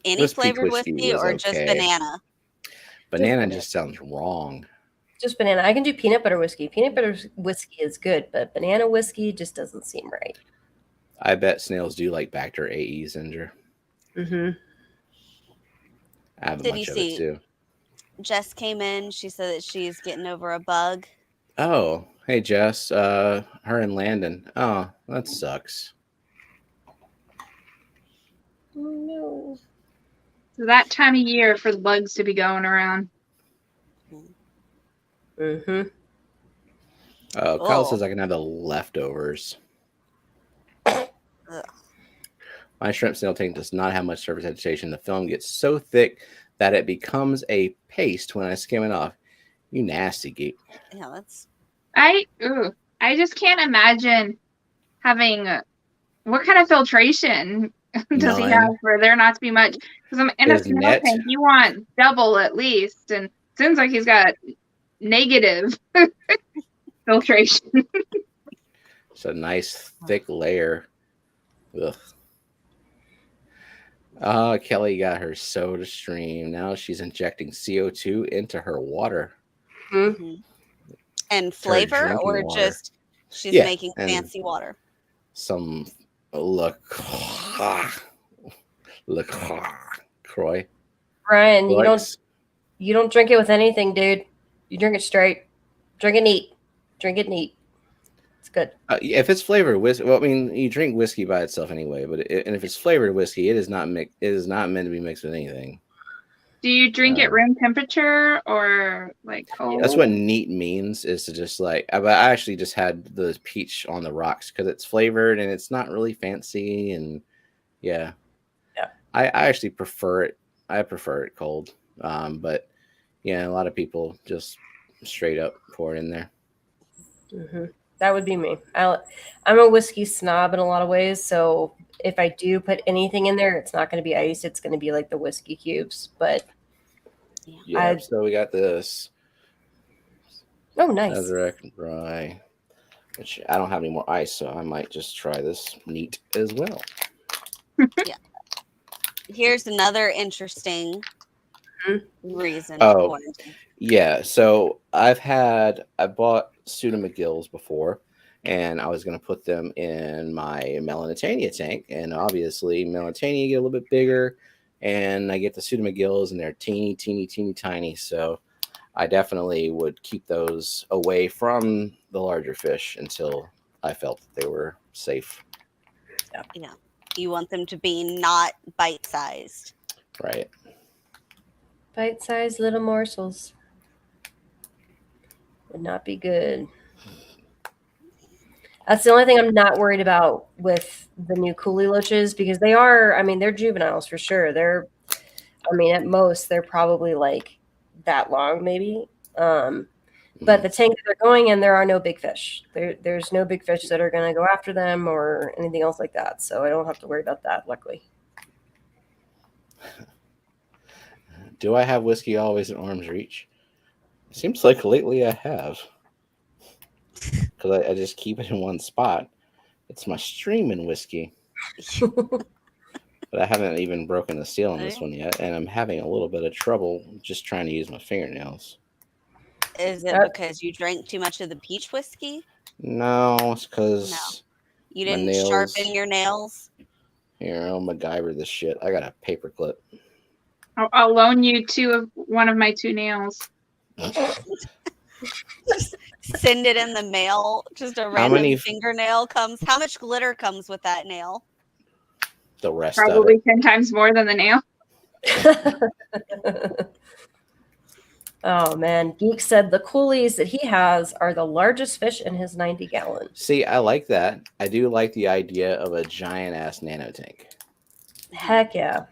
Any flavored whiskey or just banana? Banana just sounds wrong. Just banana. I can do peanut butter whiskey. Peanut butter whiskey is good, but banana whiskey just doesn't seem right. I bet snails do like Bacter AE Zinger. I have a bunch of it too. Jess came in. She said that she's getting over a bug. Oh, hey Jess. Her and Landon. Oh, that sucks. Oh no. So that time of year for the bugs to be going around. Oh, Kyle says I can have the leftovers. My shrimp snail tank does not have much surface agitation. The film gets so thick that it becomes a paste when I skim it off. You nasty geek. Yeah, that's. I just can't imagine having. What kind of filtration does he have for there not to be much? Because in a snail tank, you want double at least, and it seems like he's got negative filtration. It's a nice thick layer. Ugh. Kelly got her soda stream. Now she's injecting CO2 into her water. Mhm. And flavor, drinking or water. just she's Yeah, making and fancy water? Some LaCroix. Ryan, Likes. you don't drink it with anything, dude. You drink it straight. Drink it neat. Drink it neat. It's good. If it's flavored whiskey, well, I mean, you drink whiskey by itself anyway. But and if it's flavored whiskey, it is not It is not meant to be mixed with anything. Do you drink it room temperature or like cold? That's what neat means, is to just like. But I actually just had the peach on the rocks because it's flavored and it's not really fancy, and yeah. I actually prefer it. I prefer it cold. But yeah, a lot of people just straight up pour it in there. Mm-hmm. That would be me. I'm a whiskey snob in a lot of ways, so if I do put anything in there, it's not going to be ice. It's going to be like the whiskey cubes. But yeah, so we got this. Oh, nice. Resurrect Rye, which I don't have any more ice, so I might just try this neat as well. Yeah. Here's another interesting reason. Oh, yeah. So I bought Suda McGills before, and I was going to put them in my Melanitania tank. And obviously, Melanitania get a little bit bigger, and I get the Suda McGills, and they're teeny, teeny, teeny, tiny. So I definitely would keep those away from the larger fish until I felt that they were safe. Yeah. You want them to be not bite-sized. Right. Bite-sized little morsels would not be good. That's the only thing I'm not worried about with the new Coolie Loaches, because they're juveniles for sure. At most, they're probably like that long, maybe. But the tank that they're going in, there are no big fish. There's no big fish that are going to go after them or anything else like that. So I don't have to worry about that, luckily. Do I have whiskey always in arm's reach? It seems like lately I have. Because I just keep it in one spot. It's my streaming whiskey. But I haven't even broken the seal on this one yet. And I'm having a little bit of trouble just trying to use my fingernails. Is it because you drank too much of the peach whiskey? No, it's because you didn't sharpen your nails. Here, I'll MacGyver this shit. I got a paper clip. I'll loan you one of my 2 nails. Send it in the mail. Just a random fingernail comes. How much glitter comes with that nail? The rest Probably of it. 10 times more than the nail. Oh, man. Geek said the coolies that he has are the largest fish in his 90 gallon. See, I like that. I do like the idea of a giant-ass nano tank. Heck yeah.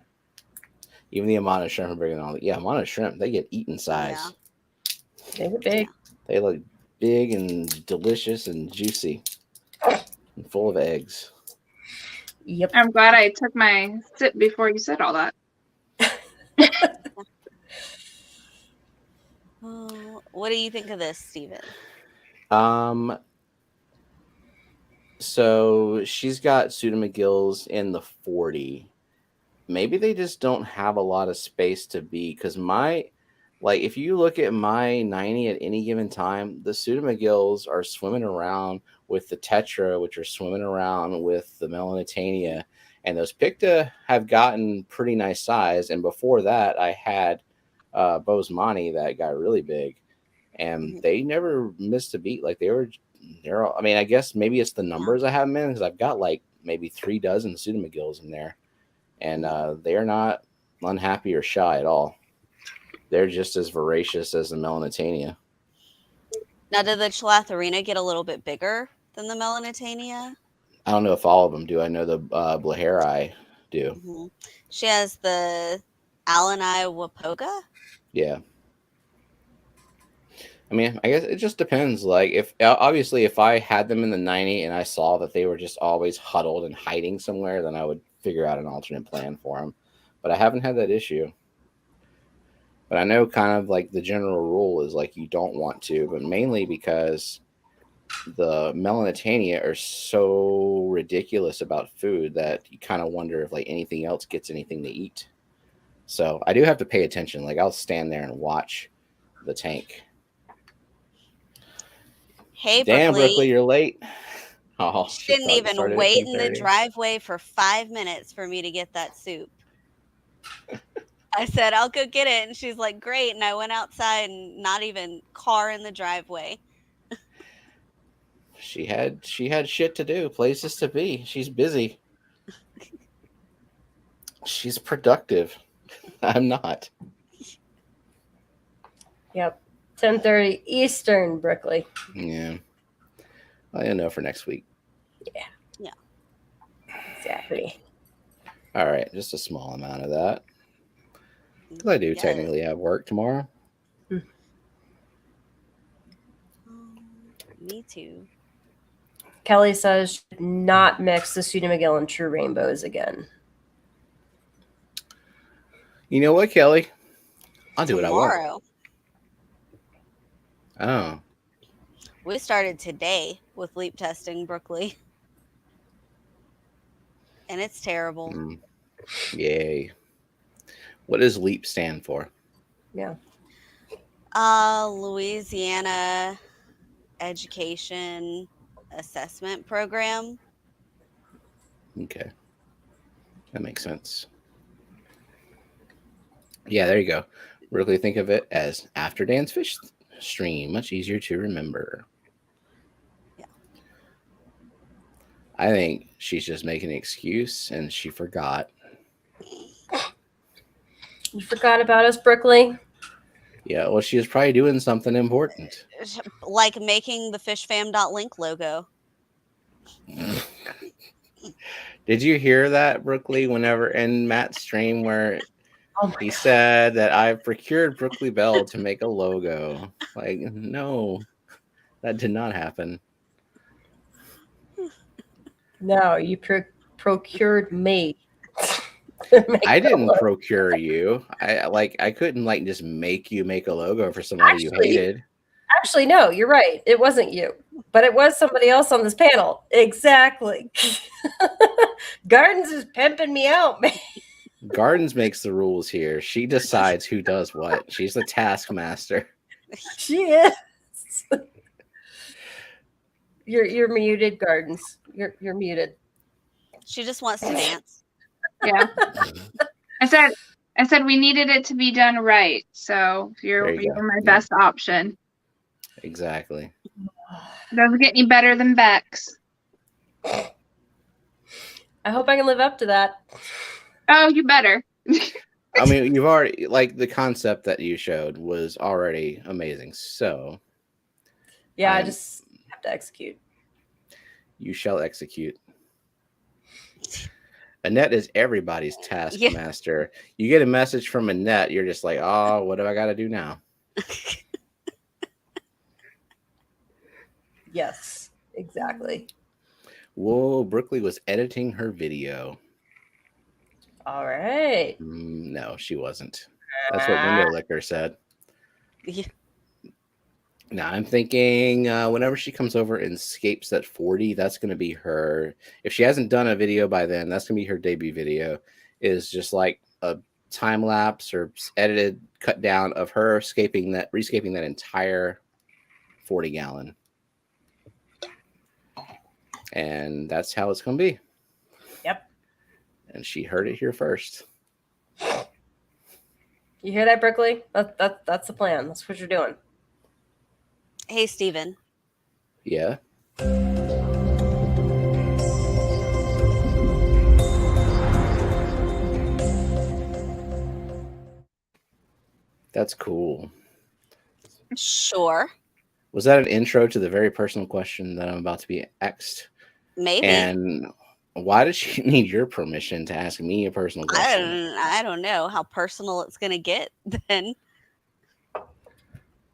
Even the Amana shrimp are bigger than all the... Yeah, Amana shrimp, they get eaten size. Yeah. They look big. They look big and delicious and juicy. And full of eggs. Yep. I'm glad I took my sip before you said all that. What do you think of this, Steven? So she's got Suda McGill's in the 40. Maybe they just don't have a lot of space to be, because if you look at my 90 at any given time, the Suda McGills are swimming around with the Tetra, which are swimming around with the Melanitania, and those Picta have gotten pretty nice size. And before that, I had Bosemani that got really big, and they never missed a beat. Like I guess maybe it's the numbers I have them in, because I've got like maybe 3 dozen Suda McGills in there, and they're not unhappy or shy at all. They're just as voracious as the Melanitania. Now, did the Chilatharina get a little bit bigger than the Melanitania? I don't know if all of them do. I know the Blaheri do. Mm-hmm. She has the Alani Wapoga? Yeah. I mean, I guess it just depends. Like, if I had them in the 90 and I saw that they were just always huddled and hiding somewhere, then I would figure out an alternate plan for them. But I haven't had that issue. But I know kind of like the general rule is like you don't want to, but mainly because the Melanitania are so ridiculous about food that you kind of wonder if like anything else gets anything to eat. So I do have to pay attention. Like I'll stand there and watch the tank. Hey, Damn, Brooklyn. Brooklyn, you're late. Oh, She didn't even wait in the driveway for 5 minutes for me to get that soup. I said, I'll go get it. And she's like, great. And I went outside and not even car in the driveway. She had shit to do, places to be. She's busy. She's productive. I'm not. Yep. 10:30 Eastern, Brooklyn. Yeah. I don't know for next week. Yeah. Exactly. All right, just a small amount of that. Because I do technically have work tomorrow. Me too. Kelly says not mix the Sudie McGill and True Rainbows again. You know what, Kelly? I'll do what I want. Oh. We started today with leap testing, Brooklyn. And it's terrible. Yay. What does LEAP stand for? Yeah. Louisiana Education Assessment Program. Okay. That makes sense. Yeah, there you go. Really think of it as After Dan's Fish Stream. Much easier to remember. Yeah. I think she's just making an excuse and she forgot. You forgot about us, Brooklyn? Yeah, well, she was probably doing something important. Like making the fishfam.link logo. Did you hear that, Brooklyn, whenever in Matt's stream where he said that I procured Brooklyn Bell to make a logo? Like, no, that did not happen. No, you procured me. I didn't procure you. I couldn't like just make you make a logo for somebody you hated. Actually, no, you're right. It wasn't you, but it was somebody else on this panel. Exactly. Gardens is pimping me out, man. Gardens makes the rules here. She decides who does what. She's the taskmaster. She is. You're muted, Gardens. You're muted. She just wants to dance. Yeah. I said we needed it to be done right. So you're my best option. Exactly. Doesn't get any better than Bex. I hope I can live up to that. Oh, you better. I mean, you've already like the concept that you showed was already amazing. So yeah, I just have to execute. You shall execute. Annette is everybody's taskmaster. You get a message from Annette, you're just like, oh, what do I got to do now? Yes, exactly. Whoa, Brooklyn was editing her video. All right. No, she wasn't. That's what Window Licker said. Yeah. Now I'm thinking whenever she comes over and escapes at 40, that's going to be her. If she hasn't done a video by then, that's going to be her debut video. Is just like a time lapse or edited cut down of her rescaping that entire 40 gallon. And that's how it's going to be. Yep. And she heard it here first. You hear that, Brooklyn? That's the plan. That's what you're doing. Hey, Steven. Yeah. That's cool. Sure. Was that an intro to the very personal question that I'm about to be asked? Maybe. And why does she need your permission to ask me a personal question? I don't know how personal it's going to get then.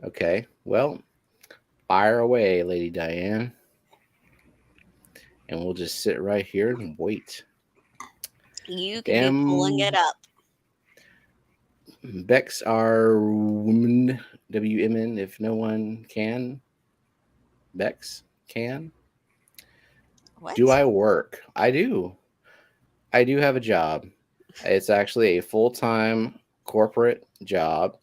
Okay. Well, fire away, Lady Diane. And we'll just sit right here and wait. You can be pulling it up. Bex are women, WMN, if no one can. Bex, can. What? Do I work? I do. I do have a job. It's actually a full-time corporate job.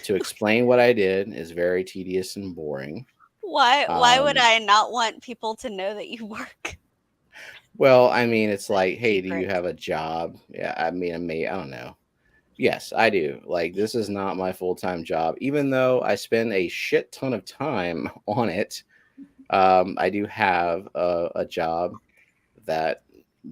To explain what I did is very tedious and boring. Why would I not want people to know that you work? Well, I mean, it's like, hey, do you Secret. have a job? Yeah, I mean, I don't know. Yes, I do. Like, this is not my full-time job, even though I spend a shit ton of time on it. I do have a job that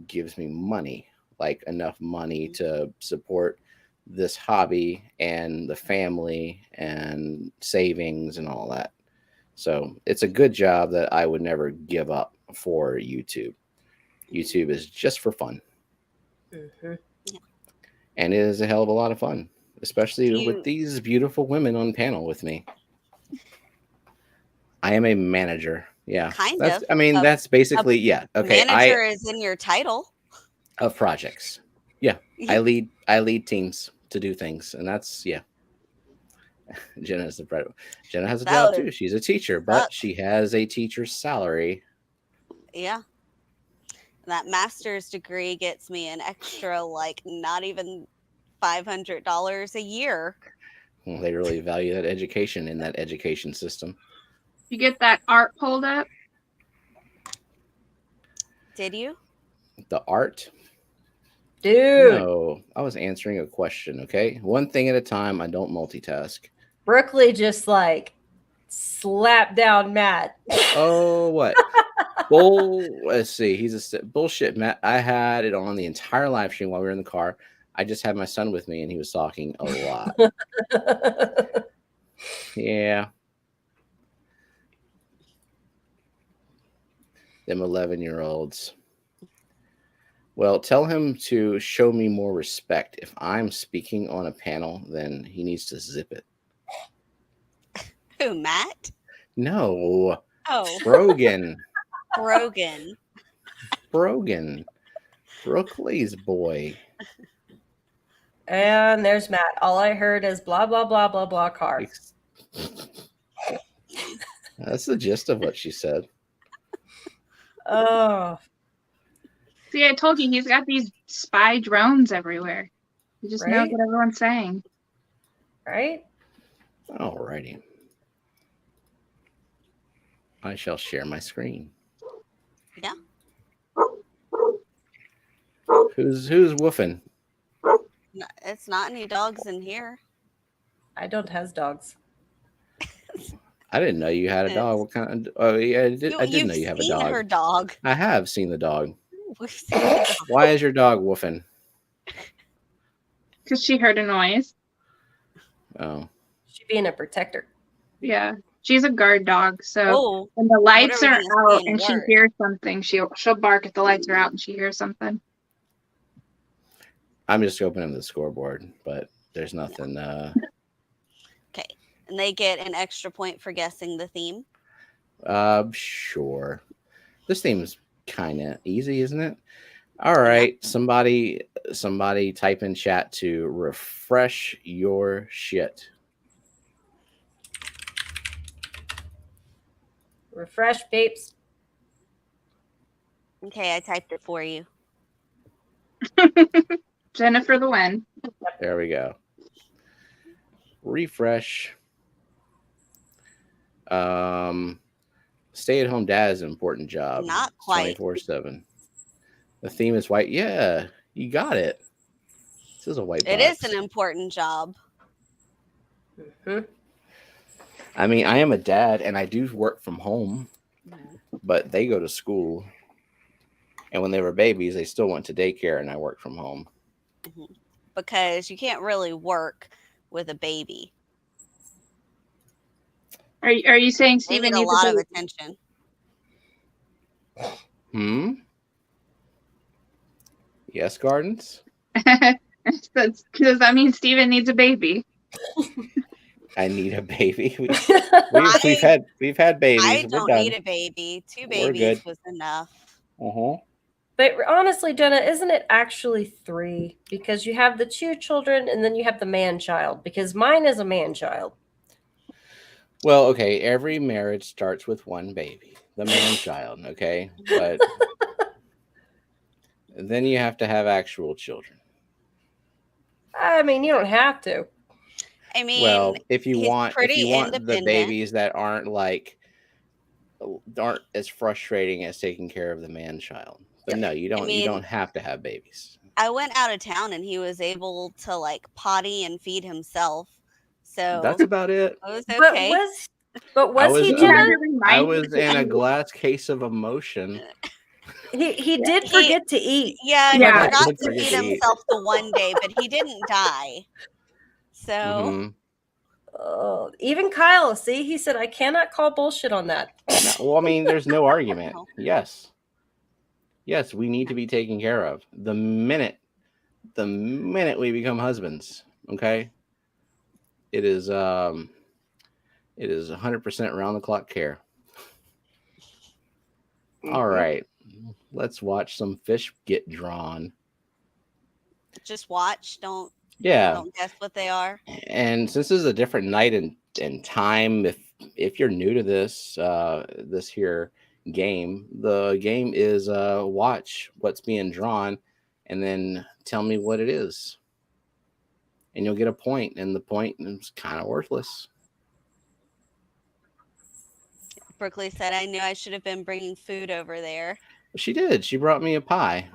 gives me money, like enough money to support this hobby and the family and savings and all that. So it's a good job that I would never give up for YouTube. YouTube is just for fun. Mm-hmm. And it is a hell of a lot of fun, especially with these beautiful women on panel with me. I am a manager. Yeah. Kind that's, of. I mean, that's basically, yeah. Okay. Manager is in your title. Of projects. Yeah. I lead teams to do things. And that's, yeah. Jenna has a job too. She's a teacher, but she has a teacher's salary. Yeah. That master's degree gets me an extra, like, not even $500 a year. Well, they really value that education in that education system. You get that art pulled up? Did you? The art? Dude. No, I was answering a question, okay? One thing at a time. I don't multitask. Brooklyn just like slapped down Matt. Oh, what? Let's see. He's a bullshit, Matt. I had it on the entire live stream while we were in the car. I just had my son with me and he was talking a lot. Yeah. Them 11-year-olds. Well, tell him to show me more respect. If I'm speaking on a panel, then he needs to zip it. Who, Matt? No. Oh. Brogan. Brogan. Brooklyn's boy. And there's Matt. All I heard is blah, blah, blah, blah, blah, car. That's the gist of what she said. Oh. See, I told you he's got these spy drones everywhere. He just knows what everyone's saying. Right? Alrighty. I shall share my screen. Yeah. Who's woofing? No, it's not any dogs in here. I don't has dogs. I didn't know you had a dog. What kind of? Oh yeah, I did know you have a dog. Her dog. I have seen the dog. We've seen the dog. Why is your dog woofing? Because she heard a noise. Oh. She being a protector. Yeah. She's a guard dog, so when the lights are out and she hears something, she'll bark if the lights are out and she hears something. I'm just opening the scoreboard, but there's nothing. Okay, and they get an extra point for guessing the theme. Sure. This theme's kind of easy, isn't it? All right, somebody type in chat to refresh your shit. Refresh, babes. Okay, I typed it for you. Jennifer the win. There we go. Refresh. Stay-at-home dad is an important job. Not quite. 24/7. The theme is white. Yeah, you got it. This is a white box. It is an important job. Mm-hmm. I mean, I am a dad and I do work from home, but they go to school. And when they were babies, they still went to daycare and I work from home. Mm-hmm. Because you can't really work with a baby. Are you saying Steven needs a lot of attention? Yes, Gardens? Does that mean Steven needs a baby? I need a baby. We've had babies. I don't need a baby. 2 babies was enough. But honestly, Jenna, isn't it actually 3? Because you have the 2 children and then you have the man child. Because mine is a man child. Well, okay, every marriage starts with one baby, the man child, okay? But then you have to have actual children. I mean, you don't have to. I mean, Well, if you he's want pretty the independent. babies that aren't as frustrating as taking care of the man child. But no, you don't mean- have to have babies. I went out of town and he was able to like potty and feed himself. So That's about it. it was okay. But was he, I Jenna? I was in a glass case of emotion. He did forget to eat. Yeah, Yeah. he forgot did to forget feed to eat. himself the one day, but he didn't die. So Mhm. Even Kyle, see, he said, I cannot call bullshit on that. No, well, I mean, there's no argument. No. Yes, we need to be taken care of the minute we become husbands. Okay, it is 100% round the clock care. All right, let's watch some fish get drawn. just watch. Don't guess what they are. And since this is a different night and time, if you're new to this this here game, the game is watch what's being drawn and then tell me what it is. And you'll get a point, and the point is kind of worthless. Brooklyn said, I knew I should have been bringing food over there. She did. She brought me a pie.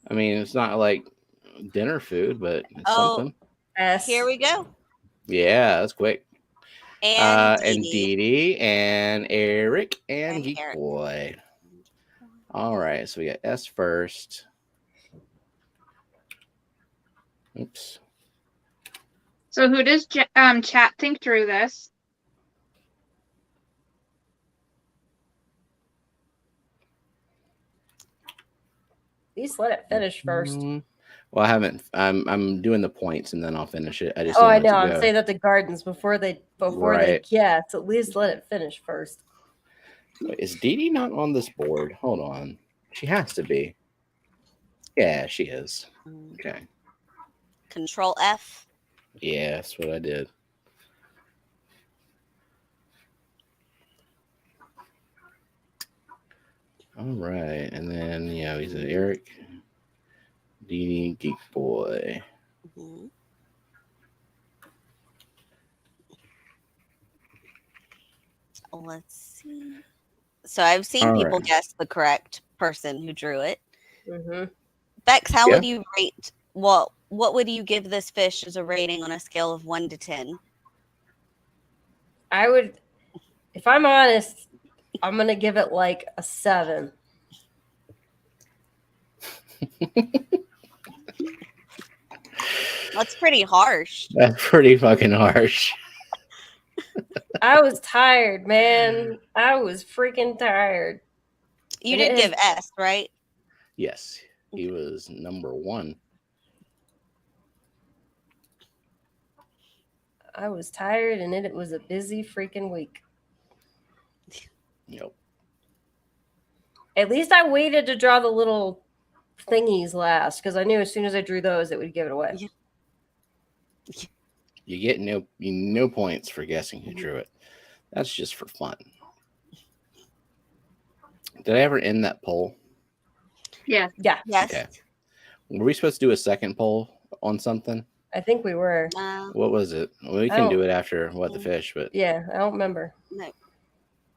I mean, it's not like dinner food, but it's something. Here we go. Yeah, that's quick. And Dee Dee and Eric and Geek Eric. Boy. All right, so we got S first. Oops. So who does chat think drew this? At least let it finish first. Well, I haven't. I'm doing the points and then I'll finish it. I just I know. I'm saying that the gardens before they Right. guess. At least let it finish first. Wait, is Dee Dee not on this board? Hold on. She has to be. Yeah, she is. Okay. Control F. Yeah, that's what I did. All right, and then he's an Eric, Dee Dee, Geek Boy. Mm-hmm. Let's see. So I've seen people guess the correct person who drew it. Mm-hmm. Bex, how would you rate? What would you give this fish as a rating on a scale of 1 to 10? I would, if I'm honest, I'm gonna give it like a 7. That's pretty harsh. That's pretty fucking harsh. I was tired, man. I was freaking tired. You did give S, right? Yes, he was number 1. I was tired, and it was a busy freaking week. Yep. At least I waited to draw the little thingies last because I knew as soon as I drew those, it would give it away. Yeah. You get no points for guessing who drew it. That's just for fun. Did I ever end that poll? Yeah. Yeah. Yes. Okay. Were we supposed to do a second poll on something? I think we were. What was it? Well, we can do it after What the Fish, but yeah, I don't remember. No,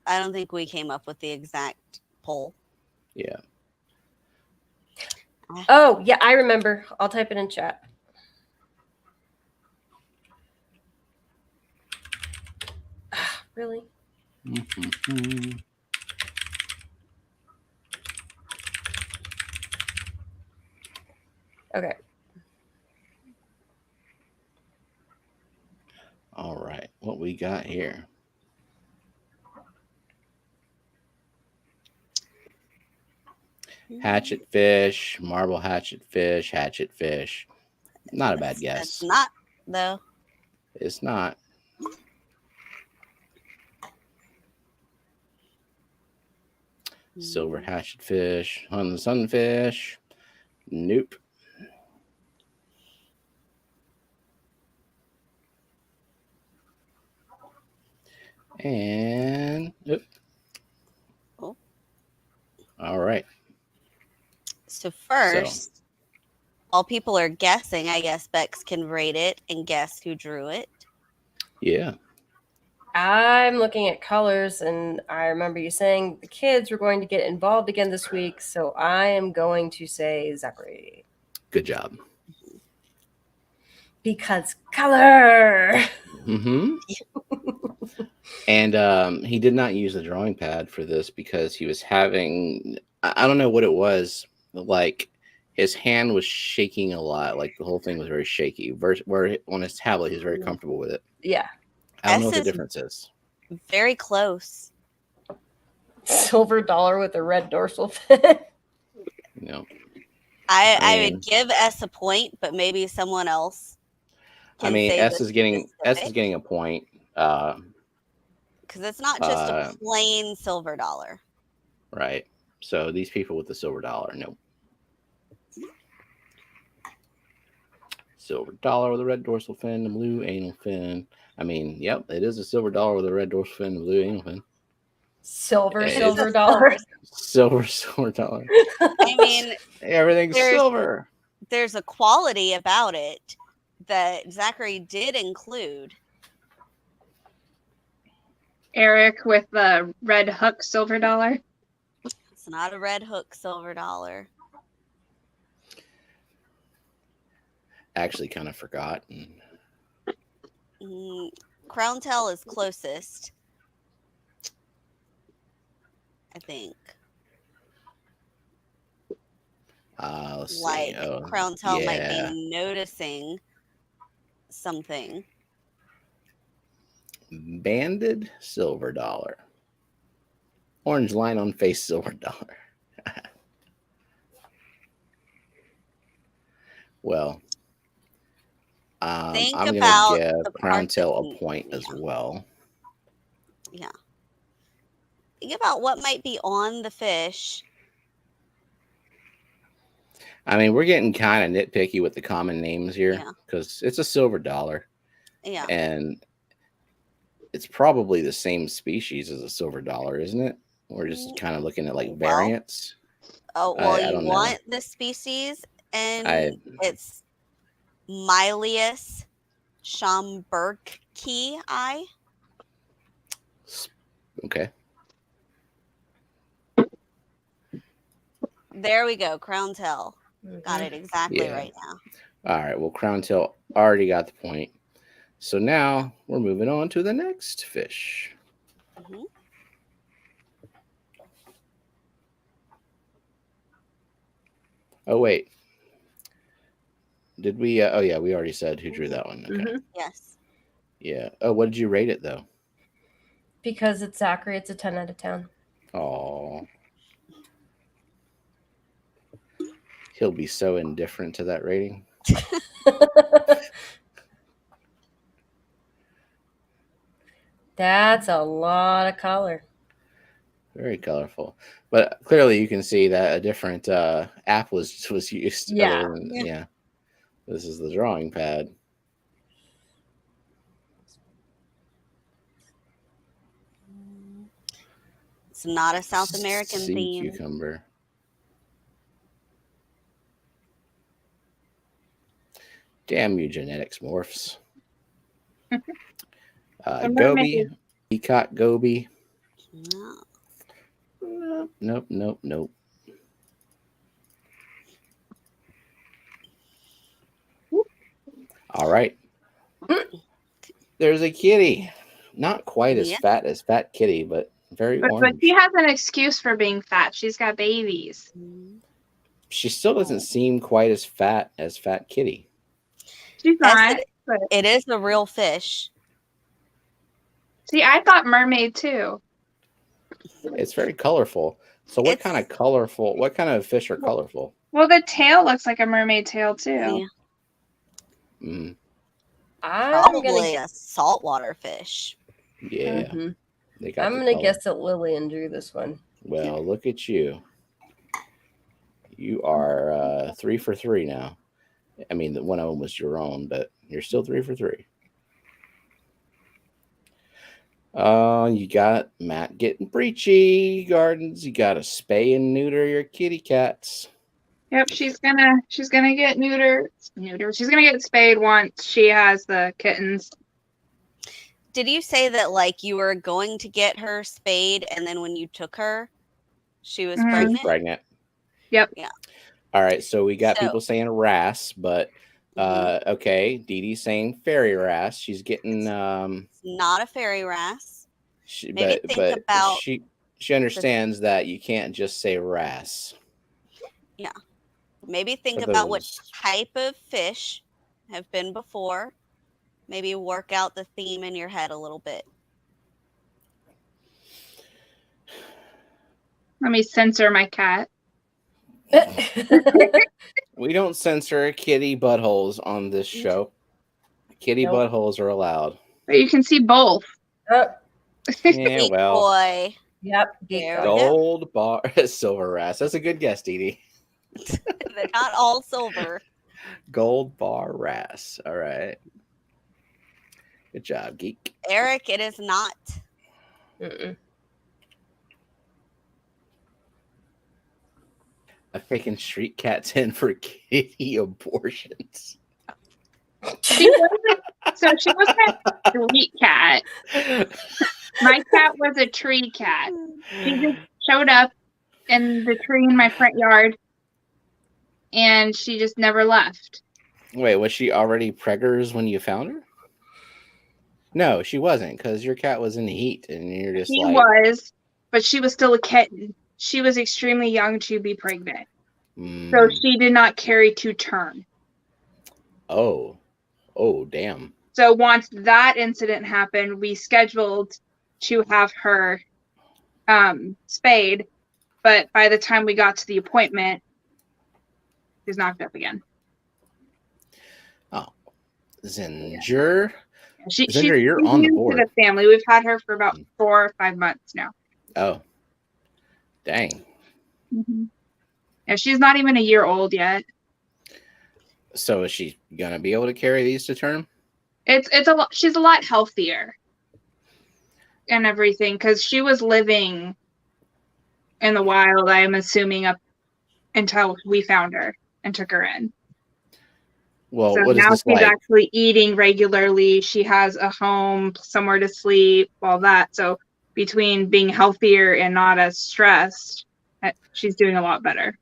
I don't think we came up with the exact poll. Yeah. Oh, yeah, I remember. I'll type it in chat. Really? Mm-hmm. Okay. All right. What we got here? Hatchet fish, marble hatchet fish. Not a bad guess. It's not, though. It's not. Silver hatchet fish, hunting sunfish. Nope. And Oh. All right. So first, while people are guessing, I guess Bex can rate it and guess who drew it. Yeah. I'm looking at colors, and I remember you saying the kids were going to get involved again this week, so I am going to say Zachary. Good job. Because color. Mm-hmm. And he did not use the drawing pad for this because he was having, I don't know what it was, like his hand was shaking a lot. Like the whole thing was very shaky. Where on his tablet, he's very comfortable with it. Yeah. I don't know what the difference is. Very close. Silver dollar with a red dorsal fin. No. I would give S a point, but maybe someone else. I mean, say S is getting a point. Because it's not just a plain silver dollar. Right. So these people with the silver dollar, nope. Silver dollar with a red dorsal fin, the blue anal fin. I mean, yep, it is a silver dollar with a red dorsal fin, the blue anal fin. Silver dollar. Silver dollar. I mean, everything's silver. There's a quality about it that Zachary did include. Eric with the red hook silver dollar. It's not a red hook silver dollar. Actually kind of forgot. Crown tail is closest, I think. Let's like see. Crown tail might be noticing something. Banded silver dollar. Orange line on face silver dollar. Well, I'm going to give Crown tail a point as well. Yeah. Think about what might be on the fish. I mean, we're getting kind of nitpicky with the common names here because it's a silver dollar. Yeah. And it's probably the same species as a silver dollar, isn't it? We're just kind of looking at like variants. You want the species, and it's Mylius schomburgkii. Okay. There we go. Crown tail. Got it exactly right now. All right. Well, Crown tail already got the point. So now we're moving on to the next fish. Mm-hmm. Oh, wait. Did we? Oh, yeah. We already said who drew that one. Okay. Mm-hmm. Yes. Yeah. Oh, what did you rate it, though? Because it's Zachary, it's a 10 out of 10. Oh. He'll be so indifferent to that rating. That's a lot of color. Very colorful. But clearly you can see that a different app was used. Yeah. Yeah. This is the drawing pad. It's not a South American sea theme. Cucumber. Damn you, genetics morphs. Goby. Peacock Goby. No. Nope. All right. There's a kitty. Not quite as fat as Fat Kitty, but very orange. But she has an excuse for being fat. She's got babies. She still doesn't seem quite as fat as Fat Kitty. She's not. It is a real fish. See, I thought mermaid too. It's very colorful. So what kind of fish are colorful? Well, the tail looks like a mermaid tail too. Yeah. Mm. Probably a saltwater fish. Yeah. Mm-hmm. I'm going to guess that Lillian drew this one. Well, look at you. You are 3 for 3 now. I mean, one of them was your own, but you're still 3 for 3. You got Matt getting breachy gardens. You got to spay and neuter your kitty cats. Yep, she's gonna get neutered. She's gonna get spayed once she has the kittens. Did you say that like you were going to get her spayed, and then when you took her, she was Mhm. She pregnant? was pregnant. Yep. Yeah. All right, so we got So- people saying wrasse, but okay, Dee Dee's saying fairy wrasse. She's getting It's not a fairy wrasse. she, Maybe but think but about she understands that you can't just say wrasse. Maybe think For about what those- type of fish have been before. Maybe work out the theme in your head a little bit. Let me censor my cat. We don't censor kitty buttholes on this show. Kitty Nope. buttholes are allowed. But you can see both. Oh, Yeah, Geek well, boy. yep. Geek There dog. we go. gold bar silver wrasse. That's a good guess, Dee Dee. They're not all silver. Gold bar wrasse. All right. Good job, geek. Eric, it is not. Mm-mm. I'm taking street cats in for kitty abortions. She wasn't a street cat. My cat was a tree cat. She just showed up in the tree in my front yard, and she just never left. Wait, was she already preggers when you found her? No, she wasn't, because your cat was in the heat, and you're just She like, was, but she was still a kitten. She was extremely young to be pregnant, so she did not carry to term. oh, damn. So once that incident happened, we scheduled to have her spayed, but by the time we got to the appointment, she was knocked up again. Oh, Zinger. She's Zinger, you're on the new board. to the family. We've had her for about 4 or 5 months now. Oh, dang. Mm-hmm. Yeah, she's not even a year old yet. So is she gonna be able to carry these to term? It's a lot. She's a lot healthier and everything because she was living in the wild. I'm assuming up until we found her and took her in. Well, So what is now this she's like? actually eating regularly. She has a home, somewhere to sleep, all that. So between being healthier and not as stressed, she's doing a lot better.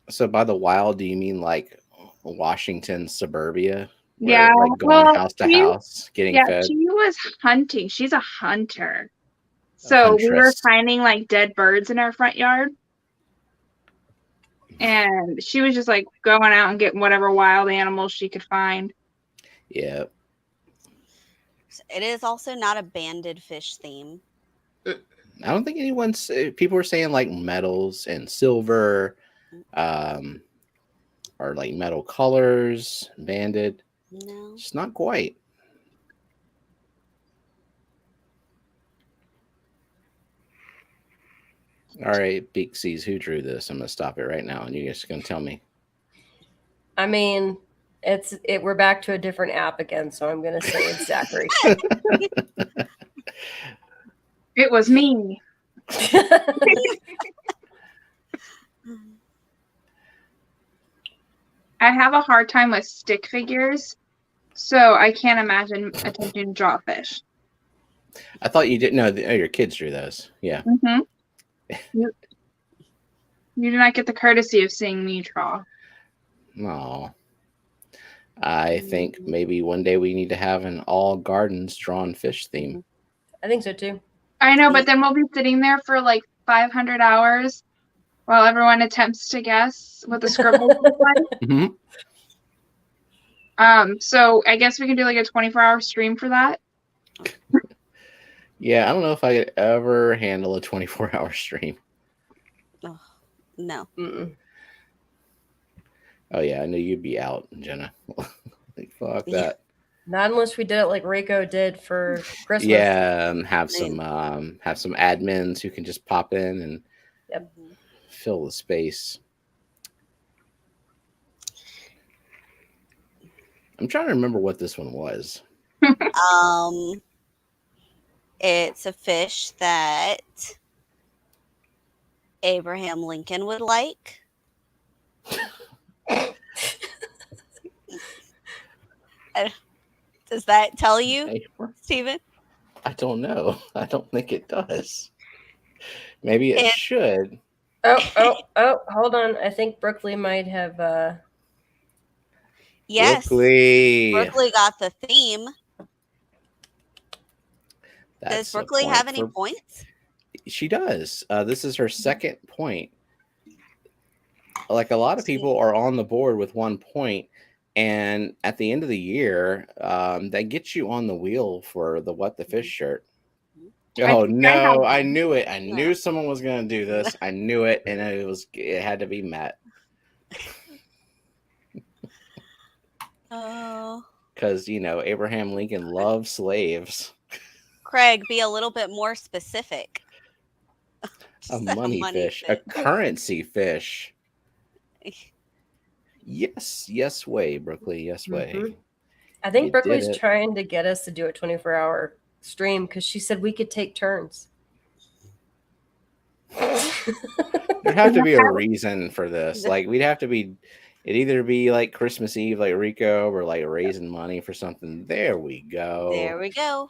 So by the wild, do you mean like Washington suburbia? Where, Yeah, like going well, house to house, getting fed. she was hunting. She's a hunter. So we were Huntress. finding like dead birds in our front yard. And she was just like going out and getting whatever wild animals she could find. Yeah. It is also not a banded fish theme. I don't think anyone's. People were saying like metals and silver, or like metal colors, banded. No. It's not quite. All right, Beak sees who drew this. I'm gonna stop it right now, and you guys are gonna tell me. I mean, we're back to a different app again, so I'm gonna say it's Zachary. It was me. I have a hard time with stick figures, so I can't imagine attempting to draw a fish. I thought you didn't know. Your kids drew those. Yeah. Mm-hmm. You do not get the courtesy of seeing me draw. No. I think maybe one day we need to have an all gardens drawn fish theme. I think so too. I know, but then we'll be sitting there for like 500 hours while everyone attempts to guess what the scribbles look like. Mm-hmm. So I guess we can do like a 24-hour stream for that. Yeah, I don't know if I could ever handle a 24-hour stream. Oh, no. Mm-mm. Oh yeah, I knew you'd be out, Jenna. Like, fuck Yeah. that. Not unless we did it like Reiko did for Christmas. Yeah, have some admins who can just pop in and fill the space. I'm trying to remember what this one was. It's a fish that Abraham Lincoln would like. Does that tell you, Stephen? I don't know. I don't think it does. Maybe it should. Oh, hold on. I think Brooklyn might have Yes. Brooklyn got the theme. Does Brooklyn have any points? She does. This is her second point. Like a lot of people are on the board with 1 point, and at the end of the year, that gets you on the wheel for the What the Fish shirt. Oh no! I knew it. I knew someone was going to do this. I knew it, and it had to be Matt. Oh. Because Abraham Lincoln loved slaves. Craig, be a little bit more specific. A money fish, a currency fish. Yes way, Brooklyn. Yes way. Mm-hmm. I think Brooklyn's trying to get us to do a 24-hour stream because she said we could take turns. There'd have to be a reason for this. Like it'd either be like Christmas Eve, like Rico, or like raising money for something. There we go. There we go.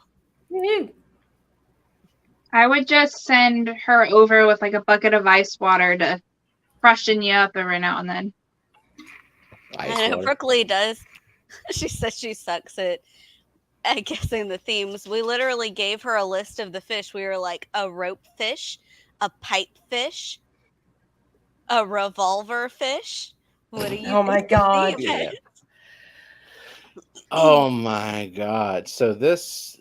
I would just send her over with like a bucket of ice water to freshen you up every now and then. I know Brooklyn does. She says she sucks at guessing the themes. We literally gave her a list of the fish. We were like a rope fish, a pipe fish, a revolver fish. What do you Oh my god. Yeah. Oh my god. So this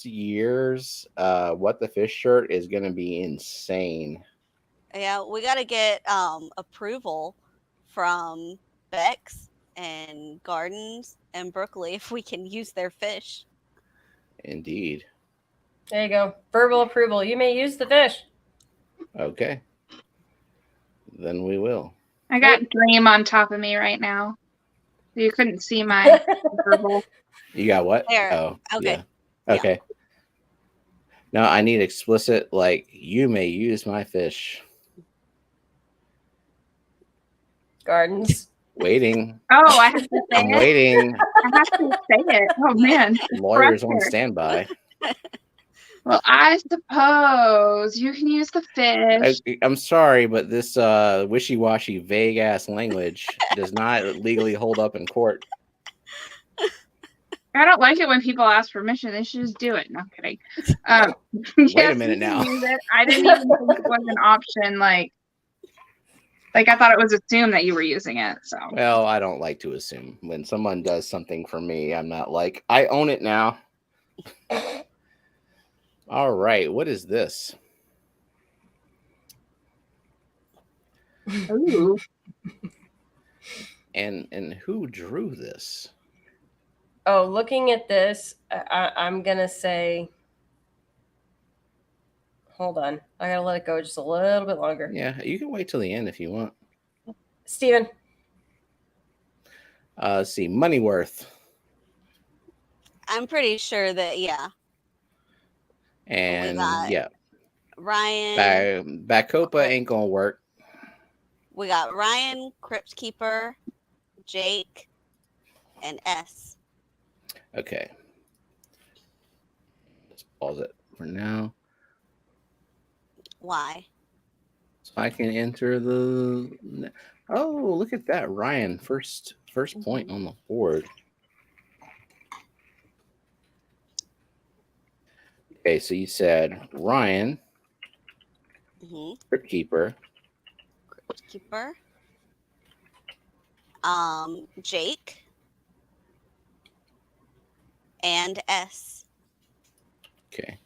year's What the Fish shirt is gonna be insane. Yeah, we gotta get approval from Bex and Gardens and Brooklyn if we can use their fish. Indeed. There you go. Verbal approval. You may use the fish. Okay. Then we will. I got Dream on top of me right now. You couldn't see my verbal. You got what? There. Oh, okay. Yeah. Okay. No, I need explicit, like, you may use my fish. Gardens. Waiting. Oh, I have to say I'm waiting. I have to say it. Oh, man. Lawyers on standby. Well, I suppose you can use the fish. I'm sorry, but this wishy-washy, vague-ass language does not legally hold up in court. I don't like it when people ask permission. They should just do it. No, I'm kidding. Wait a minute now. I didn't even think it was an option. Like I thought it was assumed that you were using it. So. Well, I don't like to assume. When someone does something for me, I'm not like, I own it now. All right, what is this? Ooh. And who drew this? Oh, looking at this, I'm gonna say, hold on. I gotta let it go just a little bit longer. Yeah, you can wait till the end if you want. Steven. Let's see, Moneyworth. I'm pretty sure that, yeah. And yeah. Ryan. Bacopa ain't gonna work. We got Ryan, Crypt Keeper, Jake, and S. Okay. Let's pause it for now. Why? So I can enter the. Oh, look at that, Ryan! First point on the board. Okay, so you said Ryan, Crypt Keeper, Jake, and S. Okay.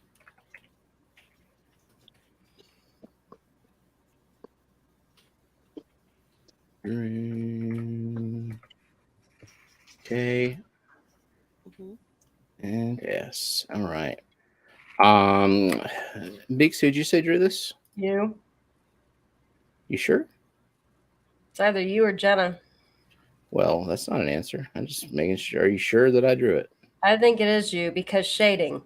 Okay. And S. All right. Big Sue, did you say drew this? You sure? It's either you or Jenna. Well, that's not an answer. I'm just making sure. Are you sure that I drew it? I think it is you because shading.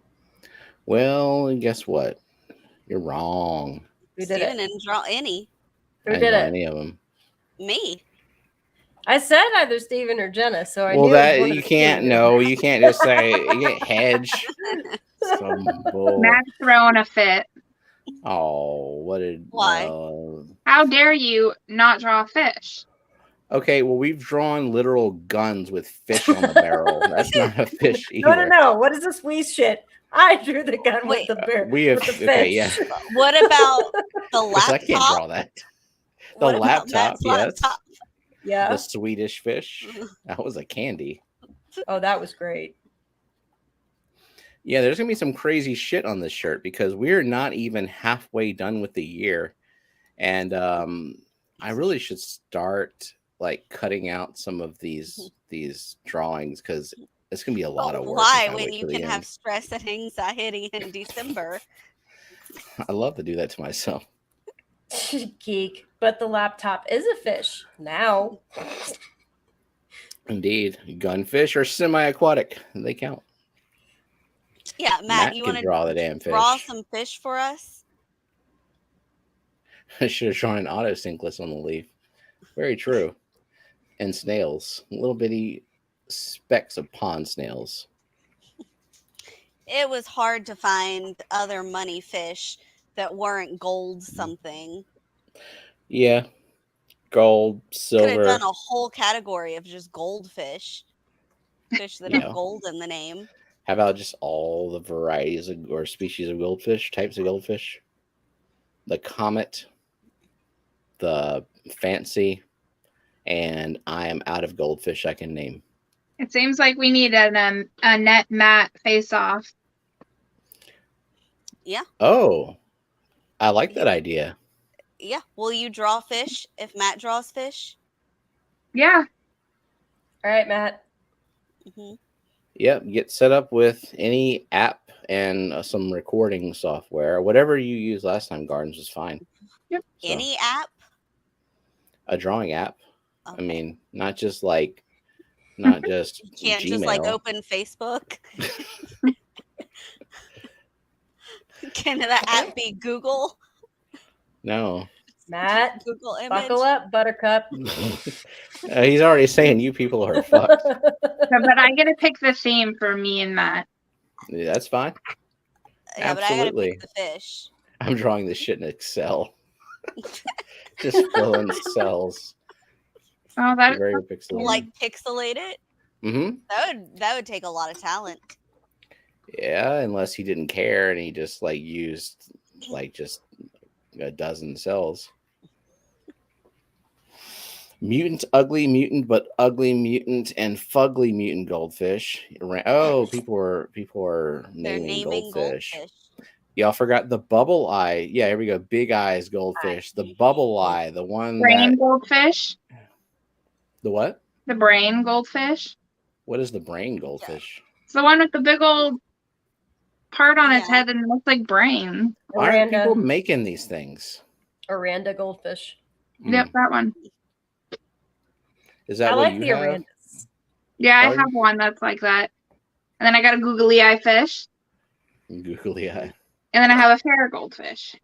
Well, guess what? You're wrong. Who did Steven it? didn't draw any. Who I did didn't draw it? any of them. Me. I said either Steven or Jenna, so I Well, knew it was that one of you the can't two. know. You can't just say you can't hedge. Some bull. Matt's throwing a fit. Oh, what did? Why? How dare you not draw a fish? Okay, well, we've drawn literal guns with fish on the barrel. That's not a fish either. No. What is this wee shit? I drew the gun Wait. with the bear. We have with the okay, fish. yeah. What about the Because I can't laptop? draw that. The What about laptop, Matt's yes. laptop? Yeah. The Swedish fish. That was a candy. Oh, that was great. Yeah, there's gonna be some crazy shit on this shirt because we're not even halfway done with the year, and I really should start like cutting out some of these drawings because it's gonna be a lot of work. Why, if I when wait you till the can have end. stress and anxiety in December? I love to do that to myself. Geek. But the laptop is a fish now. Indeed, gunfish are semi-aquatic. They count. Yeah, Matt, you can want draw the to damn fish. draw some fish for us? I should have drawn an auto sync list on the leaf. Very true. And snails, little bitty specks of pond snails. It was hard to find other money fish that weren't gold something. Yeah, gold, Could silver. have done a whole category of just goldfish, fish that have gold in the name. How about just all the varieties of, or species of goldfish, types of goldfish? The comet, the fancy, and I am out of goldfish I can name. It seems like we need a net Matt face-off. Yeah. Oh, I like that idea. Yeah. Will you draw fish if Matt draws fish? Yeah. All right, Matt. Mm-hmm. Yep, get set up with any app and some recording software. Whatever you used last time, Gardens, was fine. Yep. So, Any app? a drawing app. Okay. I mean, not just you can't Gmail. Just like open Facebook. Can that app be Google? No. Matt, Google image. buckle up, Buttercup. He's already saying you people are fucked. But I get to pick the theme for me and Matt. Yeah, that's fine. Yeah, Absolutely. but I gotta pick the fish. I'm drawing this shit in Excel. Just fill in cells. Oh, that Very pixelated. Like pixelate it. Mm-hmm. That would take a lot of talent. Yeah, unless he didn't care and he just used just a dozen cells. Mutant, ugly mutant, but ugly mutant and fugly mutant goldfish. Oh, people are naming goldfish. Y'all forgot the bubble eye. Yeah, here we go. Big eyes goldfish. The bubble eye. The one brain goldfish. The what? The brain goldfish. What is the brain goldfish? It's the one with the big old part on its head and it looks like brain. Why are people making these things? Oranda goldfish. Yep, that one. Is that I what like you the have? Orandas. Yeah, I have one that's like that. And then I got a googly eye fish. Googly eye. And then I have a fair goldfish.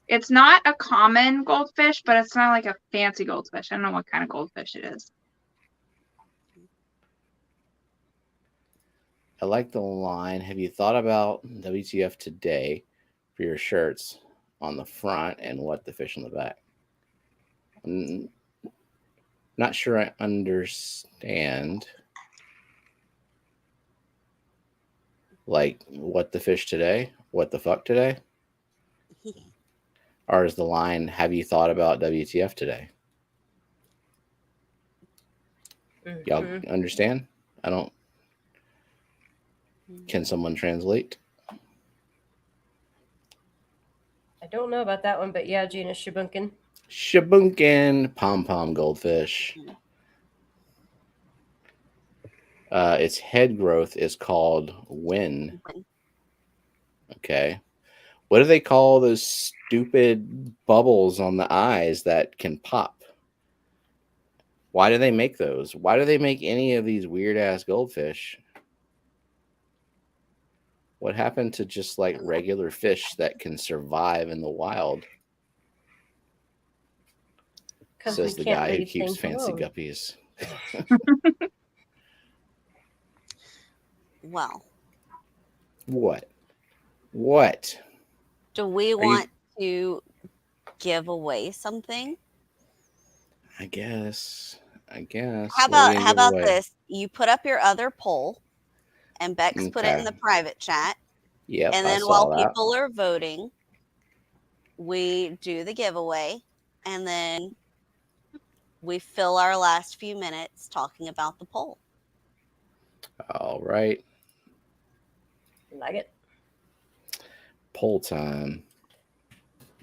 It's not a common goldfish, but it's not like a fancy goldfish. I don't know what kind of goldfish it is. I like the line. Have you thought about WTF today for your shirts on the front and what the fish on the back? I'm not sure I understand. Like, what the fish today? What the fuck today? Or is the line, have you thought about WTF today? Y'all understand? I don't. Can someone translate? I don't know about that one, but yeah, Gina Shabunkin. Shabunkin pom-pom goldfish. Its head growth is called Win. Okay. What do they call those stupid bubbles on the eyes that can pop? Why do they make those? Why do they make any of these weird-ass goldfish? What happened to just like regular fish that can survive in the wild? Says the guy who keeps fancy guppies. Well, what? Do we want to give away something? I guess. How about this? You put up your other poll, and Bex put it in the private chat. Yep. And then while people are voting, we do the giveaway, and then we fill our last few minutes talking about the poll. All right. Like it. Poll time.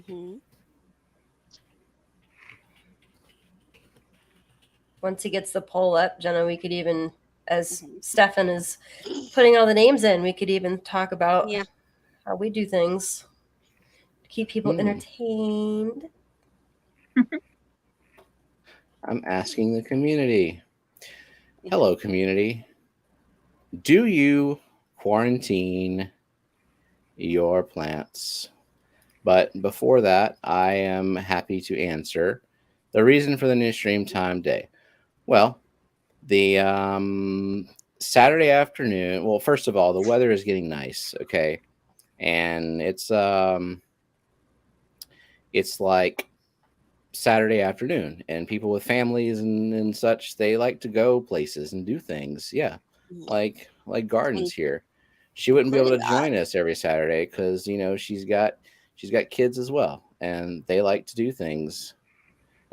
Mm-hmm. Once he gets the poll up, Jenna, we could even, as Stefan is putting all the names in, we could even talk about how we do things to keep people entertained. I'm asking the community. Hello, community. Do you quarantine your plants? But before that, I am happy to answer the reason for the new stream time day. Well, the Saturday afternoon. Well, first of all, the weather is getting nice, okay, and it's like Saturday afternoon, and people with families and such, they like to go places and do things. Yeah, like Gardens here. She wouldn't be able to join us every Saturday because she's got kids as well, and they like to do things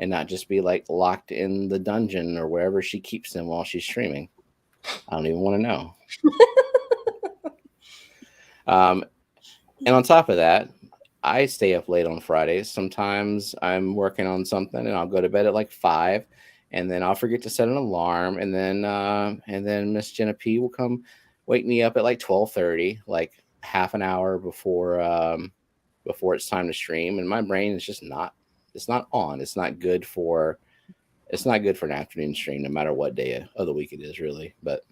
and not just be like locked in the dungeon or wherever she keeps them while she's streaming. I don't even want to know. And on top of that, I stay up late on Fridays. Sometimes I'm working on something and I'll go to bed at like 5, and then I'll forget to set an alarm, and then Miss Jenna P will come wake me up at like 12:30, like half an hour before it's time to stream, and my brain is just not on. It's not good for an afternoon stream, no matter what day of the week it is, really. But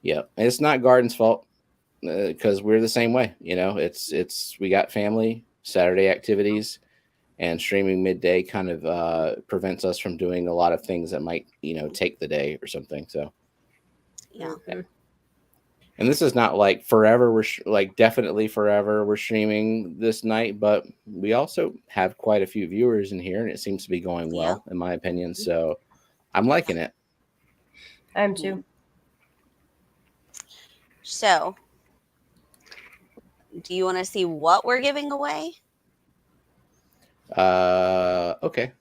yeah, and it's not Garden's fault because we're the same way. It's we got family, Saturday activities, and streaming midday kind of prevents us from doing a lot of things that might take the day or something. So yeah. And this is not like forever. We're definitely forever. We're streaming this night, but we also have quite a few viewers in here, and it seems to be going well, in my opinion. So I'm liking it. I am too. So, do you want to see what we're giving away? Okay.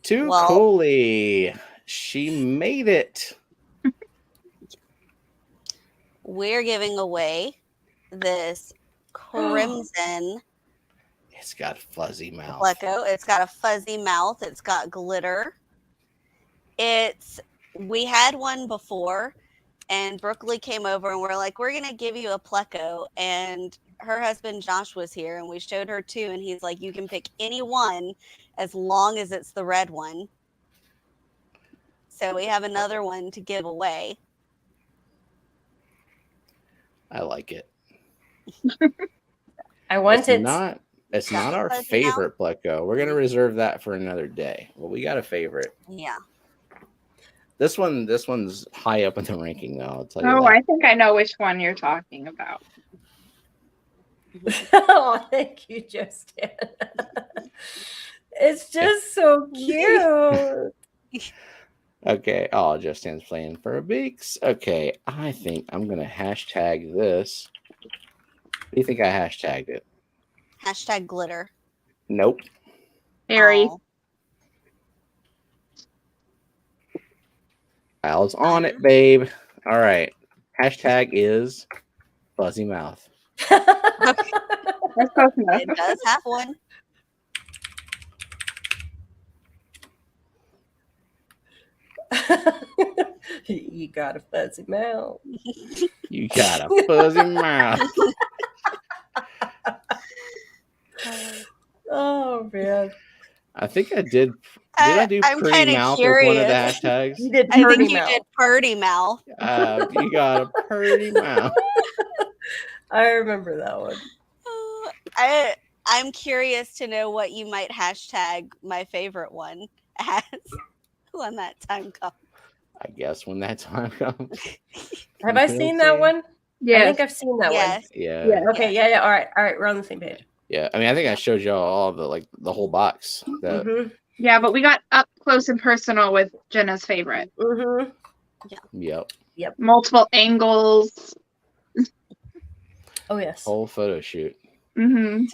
Too Cooley. She made it. We're giving away this crimson. It's got fuzzy mouth. Pleco. It's got a fuzzy mouth. It's got glitter. We had one before, and Brooklyn came over, and we're like, we're gonna give you a Pleco, and her husband Josh was here, and we showed her 2, and he's like, you can pick any one as long as it's the red one. So we have another one to give away. I like it. I want it. It's not our favorite Pleco. We're gonna reserve that for another day. Well, we got a favorite. Yeah. This one's high up in the ranking, though. I'll tell you. Oh, I think I know which one you're talking about. Oh, thank you, Justin. It's just so cute. Okay. Oh, Justin's playing for a Beaks. Okay. I think I'm going to hashtag this. What do you think I hashtagged it? Hashtag glitter. Nope. Harry. I was on it, babe. All right. Hashtag is fuzzy mouth. That's close enough. It does have one. You got a fuzzy mouth. You got a fuzzy mouth. Oh man. I think I did Did I do I'm pretty kinda mouth as one of the curious. hashtags? You did I pretty think you mouth. did purdy mouth. You got a pretty mouth. I remember that one. I'm curious to know what you might hashtag my favorite one as when that time comes. I guess when that time comes. Have I seen that one? I Yes. think I've seen that one. Yes. Yeah. Yeah. Okay, yeah. All right. We're on the same page. Yeah. I mean, I think I showed y'all all of the whole box. That Mm-hmm. Yeah, but we got up close and personal with Jenna's favorite. Mm-hmm. Yep. Multiple angles. Oh yes. Whole photo shoot. Mm-hmm.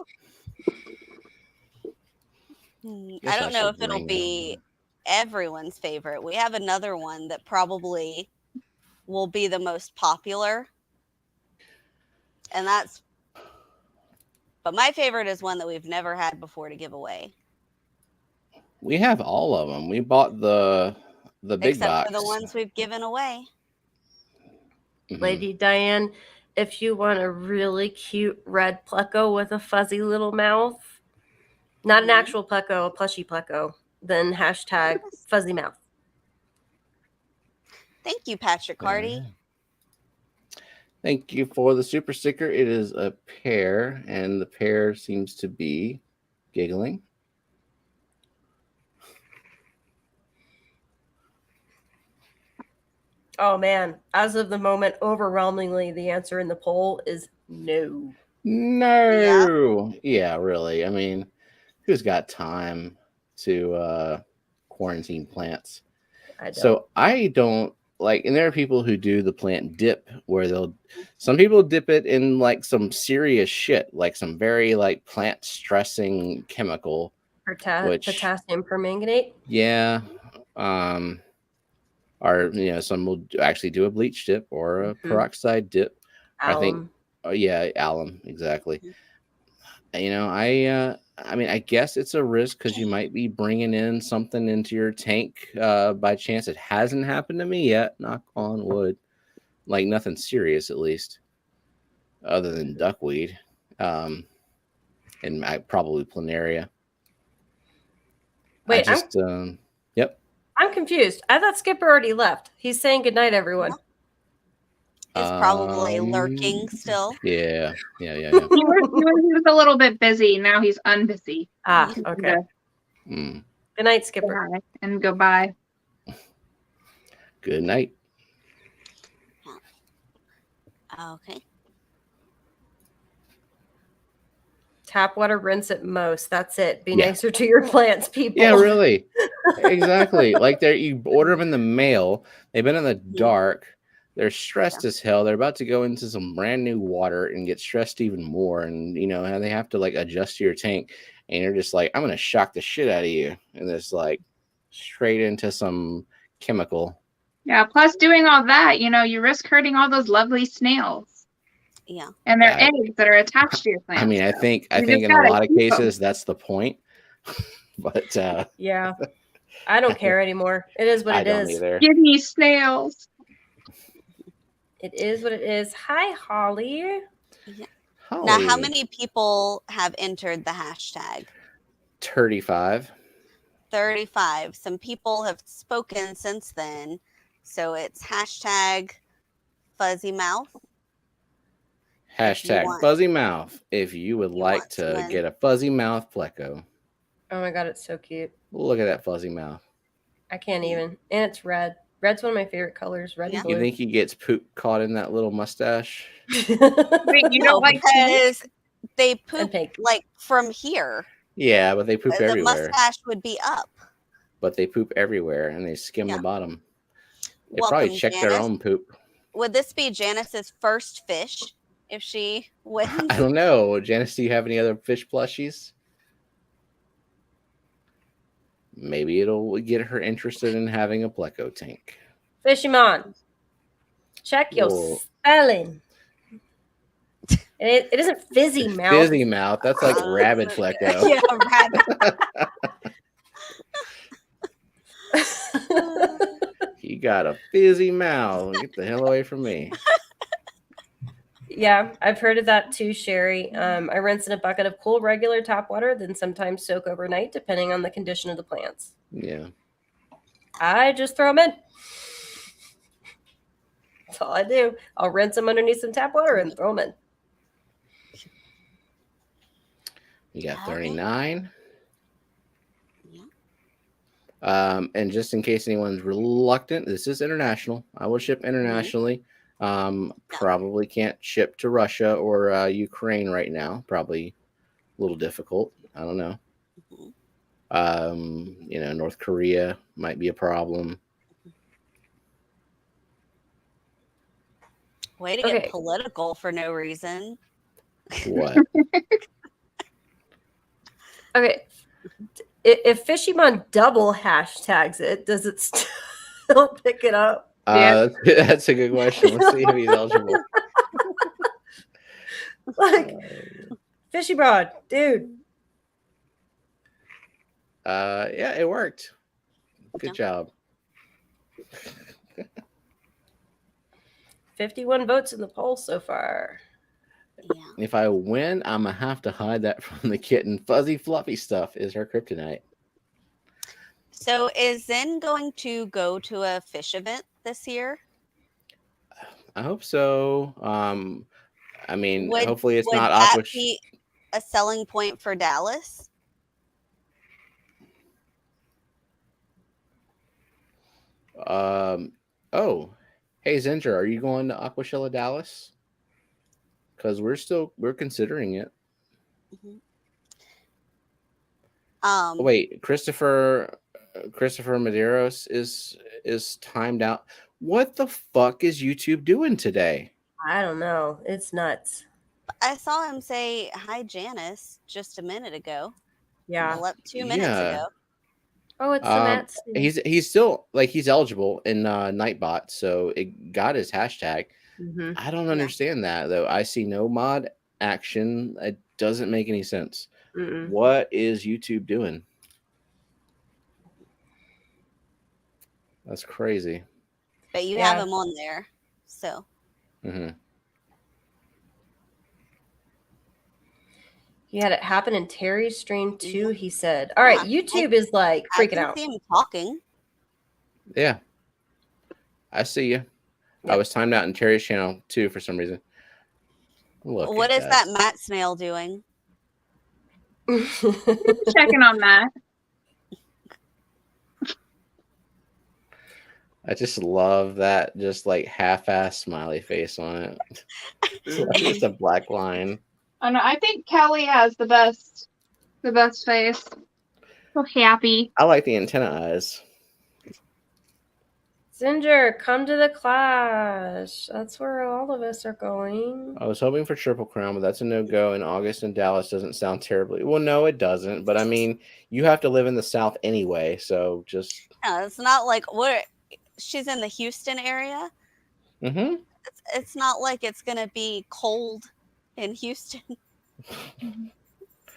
Guess I don't know should if it'll bring be everyone's favorite. We have another one that probably will be the most popular. And but my favorite is one that we've never had before to give away. We have all of them. We bought the big Except box. for the ones we've given away. Mhm. Lady Diane, if you want a really cute red Pleco with a fuzzy little mouth, not an actual Pleco, a plushy Pleco, then hashtag fuzzy mouth. Thank you, Patrick Hardy. Thank you for the super sticker. It is a pear, and the pear seems to be giggling. Oh man, as of the moment, overwhelmingly the answer in the poll is no. No. Yeah, really. I mean, who's got time to quarantine plants? I don't. So I don't like, and there are people who do the plant dip where some people dip it in like some serious shit, like some very like plant stressing chemical. Potassium permanganate. Yeah. Or some will actually do a bleach dip or a peroxide dip. Alum. I think alum, exactly. I mean, I guess it's a risk because you might be bringing in something into your tank by chance. It hasn't happened to me yet, knock on wood. Like nothing serious, at least, other than duckweed, and probably planaria. Wait, yep. I'm confused. I thought Skipper already left. He's saying goodnight, everyone. Is probably lurking still. Yeah. He was a little bit busy. Now he's unbusy. Ah, okay. Good night, Skipper. Goodbye and goodbye. Good night. Okay. Tap water, rinse at most. That's it. Be nicer to your plants, people. Yeah, really. Exactly. Like you order them in the mail. They've been in the dark. They're stressed as hell. They're about to go into some brand new water and get stressed even more. And they have to like adjust to your tank. And you're just like, I'm gonna shock the shit out of you. And it's like straight into some chemical. Yeah. Plus, doing all that, you risk hurting all those lovely snails. Yeah. And their eggs that are attached to your plants. I mean, I think in a lot of cases that's the point. But yeah, I don't care anymore. It is what it is. I don't either. Give me snails. It is what it is. Hi, Holly. Yeah. Holly. Now, how many people have entered the hashtag? 35. 35. Some people have spoken since then. So it's hashtag fuzzy mouth. Hashtag fuzzy mouth if you would like to get a fuzzy mouth Pleco. Oh my god, it's so cute. Look at that fuzzy mouth. I can't even. And it's red. Red's one of my favorite colors. Red and blue. You think he gets poop caught in that little mustache? Wait, you don't like because they poop like from here. Yeah, but they poop everywhere. The mustache would be up. But they poop everywhere and they skim the bottom. They Welcome, probably check their own poop. Would this be Janice's first fish if she wins? I don't know. Janice, do you have any other fish plushies? Maybe it'll get her interested in having a Pleco tank. Fishimon, check your spelling. It isn't fizzy mouth. Fizzy mouth. That's like rabid Pleco. Yeah, rabbit. He got a fizzy mouth. Get the hell away from me. Yeah, I've heard of that too, Sherry. I rinse in a bucket of cool, regular tap water, then sometimes soak overnight, depending on the condition of the plants. Yeah. I just throw them in. That's all I do. I'll rinse them underneath some tap water and throw them in. You got Okay. 39. Yeah. And just in case anyone's reluctant, this is international. I will ship internationally. Probably can't ship to Russia or Ukraine right now. Probably a little difficult. I don't know. North Korea might be a problem. Way to get political for no reason. What? Okay. If Fishymon double hashtags it, does it still pick it up? That's a good question. Let's see if he's eligible. Like, Fishy Broad, dude. Yeah, it worked. Good job. 51 votes in the poll so far. Yeah. If I win, I'm gonna have to hide that from the kitten. Fuzzy fluffy stuff is her kryptonite. So is Zen going to go to a fish event this year? I hope so. I mean, hopefully it's not that Aqua. Be a selling point for Dallas? Oh, hey Zinger, are you going to Aquashella Dallas? Because we're considering it. Wait, Christopher Medeiros is timed out. What the fuck is YouTube doing today? I don't know. It's nuts. I saw him say hi, Janice, just a minute ago. Yeah, 2 minutes ago. Oh, it's the Matt. He's still he's eligible in Nightbot, so it got his hashtag. Mm-hmm. I don't understand that though. I see no mod action. It doesn't make any sense. Mm-mm. What is YouTube doing? That's crazy. But you have him on there, so. Mm-hmm. He had it happen in Terry's stream too. He said, "All right, YouTube is like freaking out." I see him talking. Yeah, I see you. Yep. I was timed out in Terry's channel too for some reason. Look, what is that Matt Snail doing? Checking on Matt. I just love that, just like half-ass smiley face on it. Just a black line. Oh no, I think Kelly has the best face. So happy. I like the antenna eyes. Zinger, come to the clash. That's where all of us are going. I was hoping for Triple Crown, but that's a no-go. In August in Dallas doesn't sound terribly. Well, no, it doesn't. But I mean, you have to live in the South anyway, so just. No, it's not like she's in the Houston area. Mm-hmm. It's not like it's gonna be cold in Houston.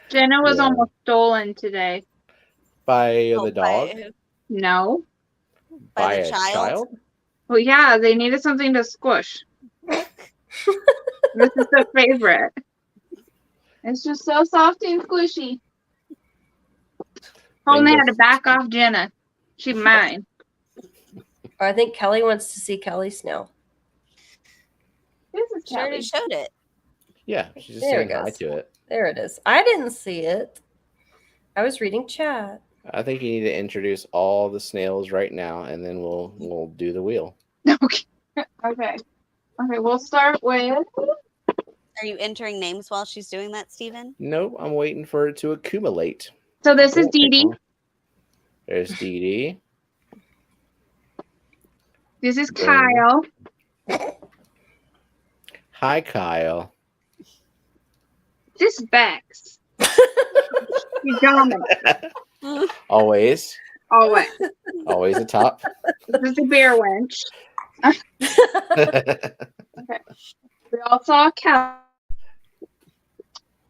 Jenna was almost stolen today. By the dog? No. By the child? Well, yeah, they needed something to squish. This is their favorite. It's just so soft and squishy. Only had to back off Jenna. She's mine. I think Kelly wants to see Kelly Snail. This is Kelly. She already showed it. Yeah, she's just saying hi to it. There it is. I didn't see it. I was reading chat. I think you need to introduce all the snails right now, and then we'll do the wheel. Okay. Okay. We'll start with. Are you entering names while she's doing that, Steven? Nope, I'm waiting for it to accumulate. So this is Dee Dee. There's Dee Dee. This is Kyle. Hi, Kyle. This is Bex. You dominant. Always. Always. Always a top. This is the bear wench. Okay. We all saw Cal.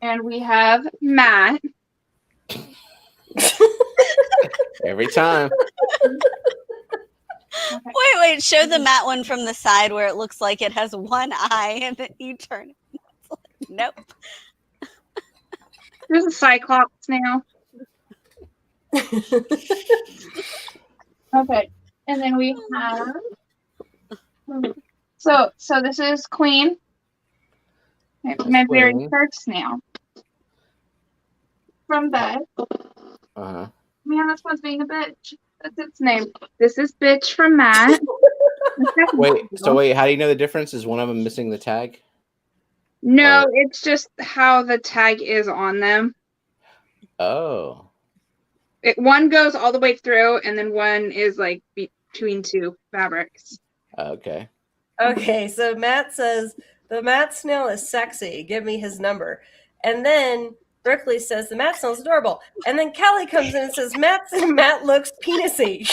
And we have Matt. Every time. Okay. Wait. Show the Matt one from the side where it looks like it has one eye and then you turn it. Nope. There's a cyclops now. Okay, and then we have. So this is Queen. My very Queen. first snail. From bed. Uh-huh. Man, this one's being a bitch. That's its name. This is Bitch from Matt. Wait, how do you know the difference? Is one of them missing the tag? No, Or- it's just how the tag is on them. Oh. One goes all the way through, and then one is like between two fabrics. Okay. Okay, so Matt says the Matt snail is sexy. Give me his number. And then Brooklyn says the Matt snail is adorable. And then Kelly comes in and says Matt looks penisy.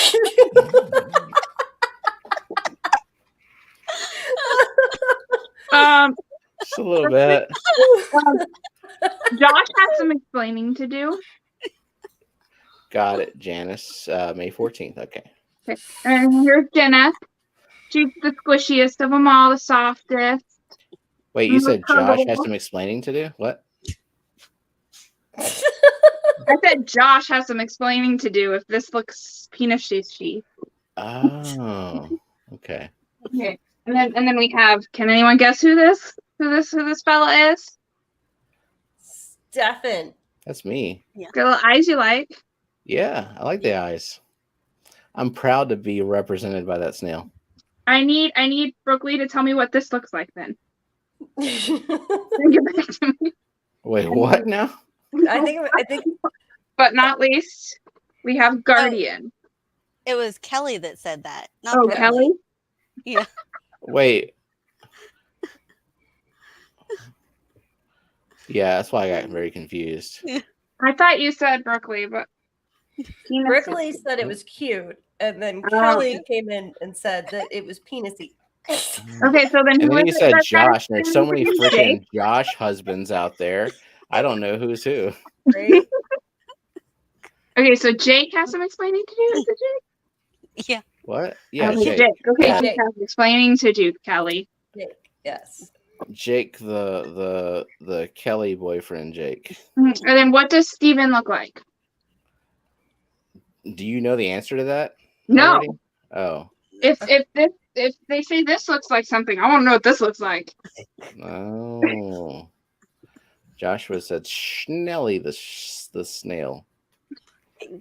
Just a little bit. Josh has some explaining to do. Got it, Janice. May 14th. Okay. And here's Jenna. She's the squishiest of them all, the softest. Wait, you said Josh has some explaining to do? What? I said Josh has some explaining to do if this looks penishy. Oh, okay. Okay. And then we have, can anyone guess who this fella is? Stefan. That's me. Got little eyes you like. Yeah, I like the eyes. I'm proud to be represented by that snail. I need Brooklyn to tell me what this looks like then. I Get back to me. Wait, what now? think But not least, we have Guardian. It was Kelly that said that. Not Oh, Brooklyn. Kelly? Yeah. Wait. Yeah, that's why I got very confused. I thought you said Brooklyn, but Brooklyn said it was cute, and then Kelly came in and said that it was penisy. Okay, so then And then you said that Josh, and there's so many Jake? freaking Josh husbands out there. I don't know who's who. Right? Okay, so Jake has some explaining to do. Is it Jake? Yeah. What? Yeah, Okay, Jake. Okay, Yeah. Jake has explaining to do, Kelly. Yes. Jake, the Kelly boyfriend, Jake. And then what does Steven look like? Do you know the answer to that? No. already? Oh. If they say this looks like something, I want to know what this looks like. Oh. Joshua said Schnelly the snail.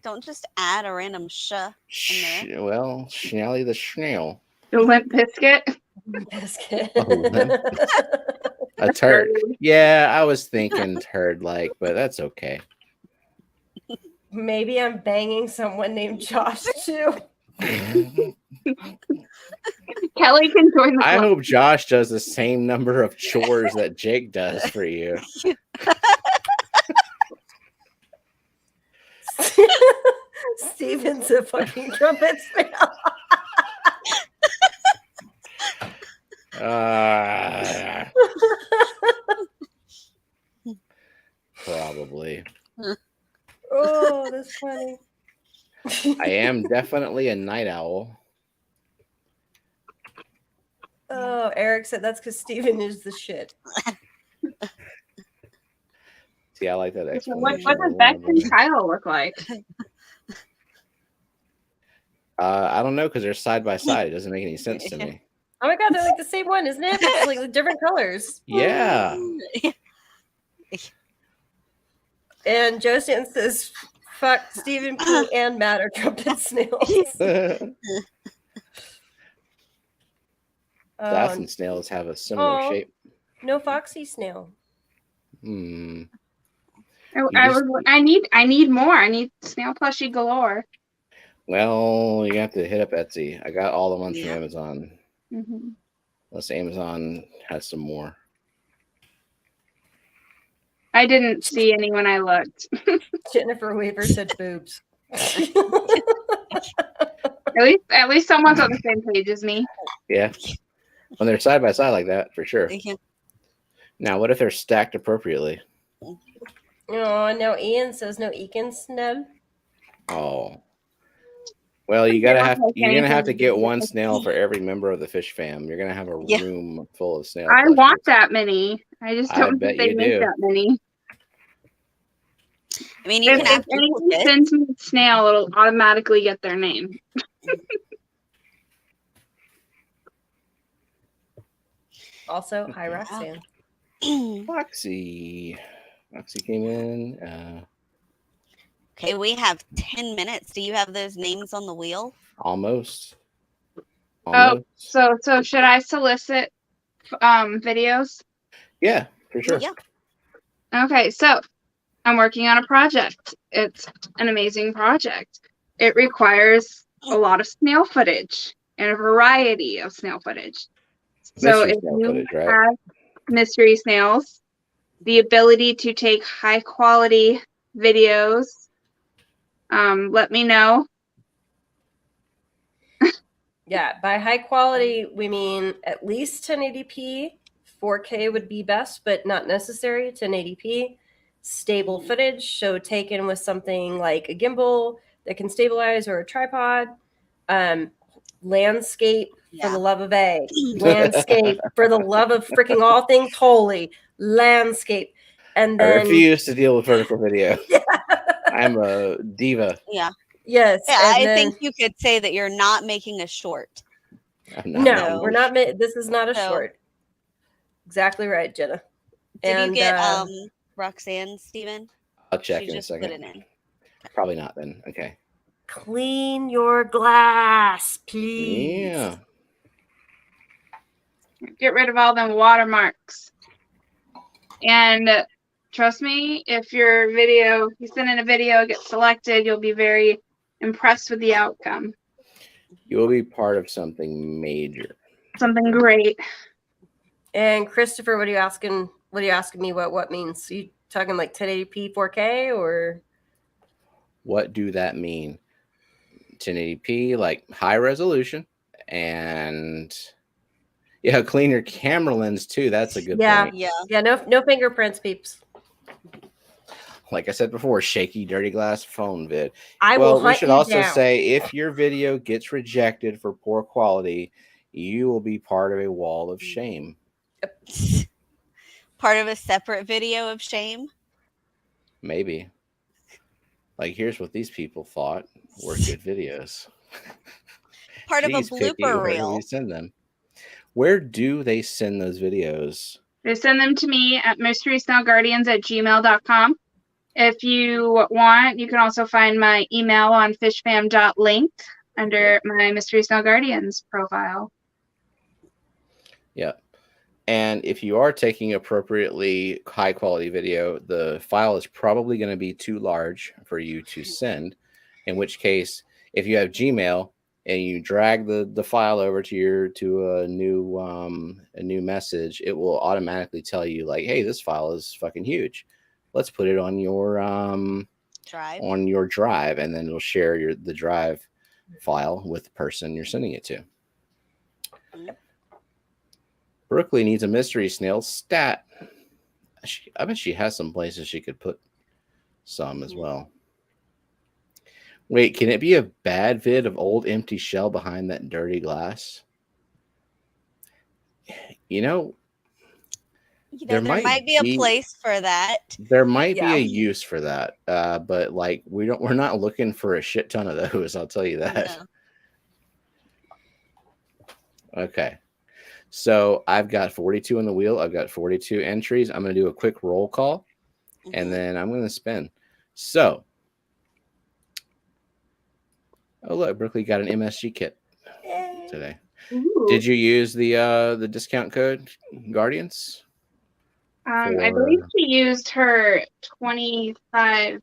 Don't just add a random sh in there. Well, Schnelly the snail. The Limp Biscuit. Biscuit. A turd. Yeah, I was thinking turd like, but that's okay. Maybe I'm banging someone named Josh too. Kelly can join the I club. hope Josh does the same number of chores that Jake does for you. Steven's a fucking trumpet snail. Probably. Oh, that's funny. I am definitely a night owl. Oh, Eric said that's because Steven is the shit. See, I like that So explanation. what does Bex and Kyle look like? I don't know because they're side by side. It doesn't make any sense to me. Oh my god, they're like the same one, isn't it? It's like different colors. Yeah. And Josie says, "Fuck, Stephen P. and Matt are trumpet snails." Glass and snails have a similar shape. No foxy snail. Hmm. I need more. I need snail plushie galore. Well, you have to hit up Etsy. I got all the ones from Yeah. Amazon. Mm-hmm. Unless Amazon has some more. I didn't see any when I looked. Jennifer Weaver said boobs. At least someone's on the same page as me. Yeah. When they're side by side like that, for sure. Yeah. Now, what if they're stacked appropriately? Oh, now Ian says no Ekin snub. Oh. Well, you're gonna have to get one snail for every member of the fish fam. You're gonna have a room full of snails. I want that many. I just don't bet think they you make do. that many. I mean, you can If have anyone duplicates. sends me a snail, it'll automatically get their name. Also, hi Roxanne. Foxy came in. Okay, we have 10 minutes. Do you have those names on the wheel? Almost. Oh, so should I solicit videos? Yeah, for sure. Yeah. Okay, so I'm working on a project. It's an amazing project. It requires a lot of snail footage and a variety of snail footage. So Mystery if snail you footage, right? have mystery snails, the ability to take high quality videos, let me know. Yeah, by high quality, we mean at least 1080p. 4K would be best, but not necessary. 1080p. Stable footage, so taken with something like a gimbal that can stabilize or a tripod. Landscape, for the love of A. Landscape, for the love of freaking all things holy. Landscape. And then I refuse to deal with vertical video. I'm a diva. Yeah. Yes. Yeah, and I then, think you could say that you're not making a short. No, we're not. This is not a So- short. Exactly right, Jenna. Did And you get Roxanne, Steven? I'll check She in a just put second. it in. Probably not then. Okay. clean your glass, please. Yeah. Get rid of all them watermarks. And trust me, if you send in a video, gets selected, you'll be very impressed with the outcome. You will be part of something major. Something great. And Christopher, what are you asking? What are you asking me? What means? Are you talking like 1080p 4K or? What do that mean? 1080p, like high resolution, and clean your camera lens too. That's a good point. Yeah. No fingerprints, peeps. Like I said before, shaky, dirty glass phone vid. We should also say if your video gets rejected for poor quality, you will be part of a wall of shame. Part of a separate video of shame? Maybe. Like, here's what these people thought were good videos. Part of a blooper where reel. do we send them? Where do they send those videos? They send them to me at mysterysnailguardians@gmail.com. If you want, you can also find my email on fishfam.link under my Mystery Snail Guardians profile. Yeah. And if you are taking appropriately high quality video, the file is probably going to be too large for you to send. In which case, if you have Gmail and you drag the file over to a new message, it will automatically tell you like, hey, this file is fucking huge. Let's put it on your drive, and then it'll share the drive file with the person you're sending it to. Brooklyn needs a mystery snail stat. I bet she has some places she could put some as well. Wait, can it be a bad vid of old empty shell behind that dirty glass? There might be a place for that. There might be a use for that, but like we're not looking for a shit ton of those. I'll tell you that. No. Okay. So I've got 42 on the wheel. I've got 42 entries. I'm going to do a quick roll call, and then I'm going to spin. So, oh look, Brooklyn got an MSG kit today. Ooh. Did you use the discount code Guardians? I believe she used her $25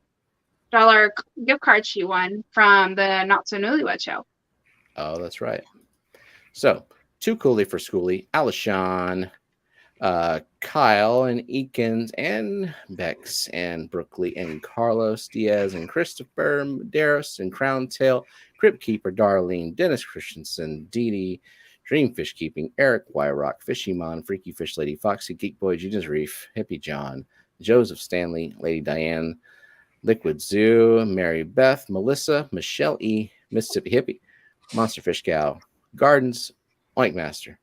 gift card she won from the Not So Newlywed Show. Oh, that's right. So, Too Cooley for Schooly, Alishon, Kyle, and Eakins, and Bex, and Brooklyn, and Carlos, Diaz, and Christopher, Daros, and Crown Tail, Crypt Keeper, Darlene, Dennis Christensen, Dee Dee, Dreamfish Keeping, Eric Wyrock, Fishymon, Freaky Fish Lady, Foxy, Geek Boy, Gina's Reef, Hippie John, Joseph Stanley, Lady Diane, Liquid Zoo, Mary Beth, Melissa, Michelle E, Mississippi Hippie, Monster Fish Cow, Gardens, Oink Master,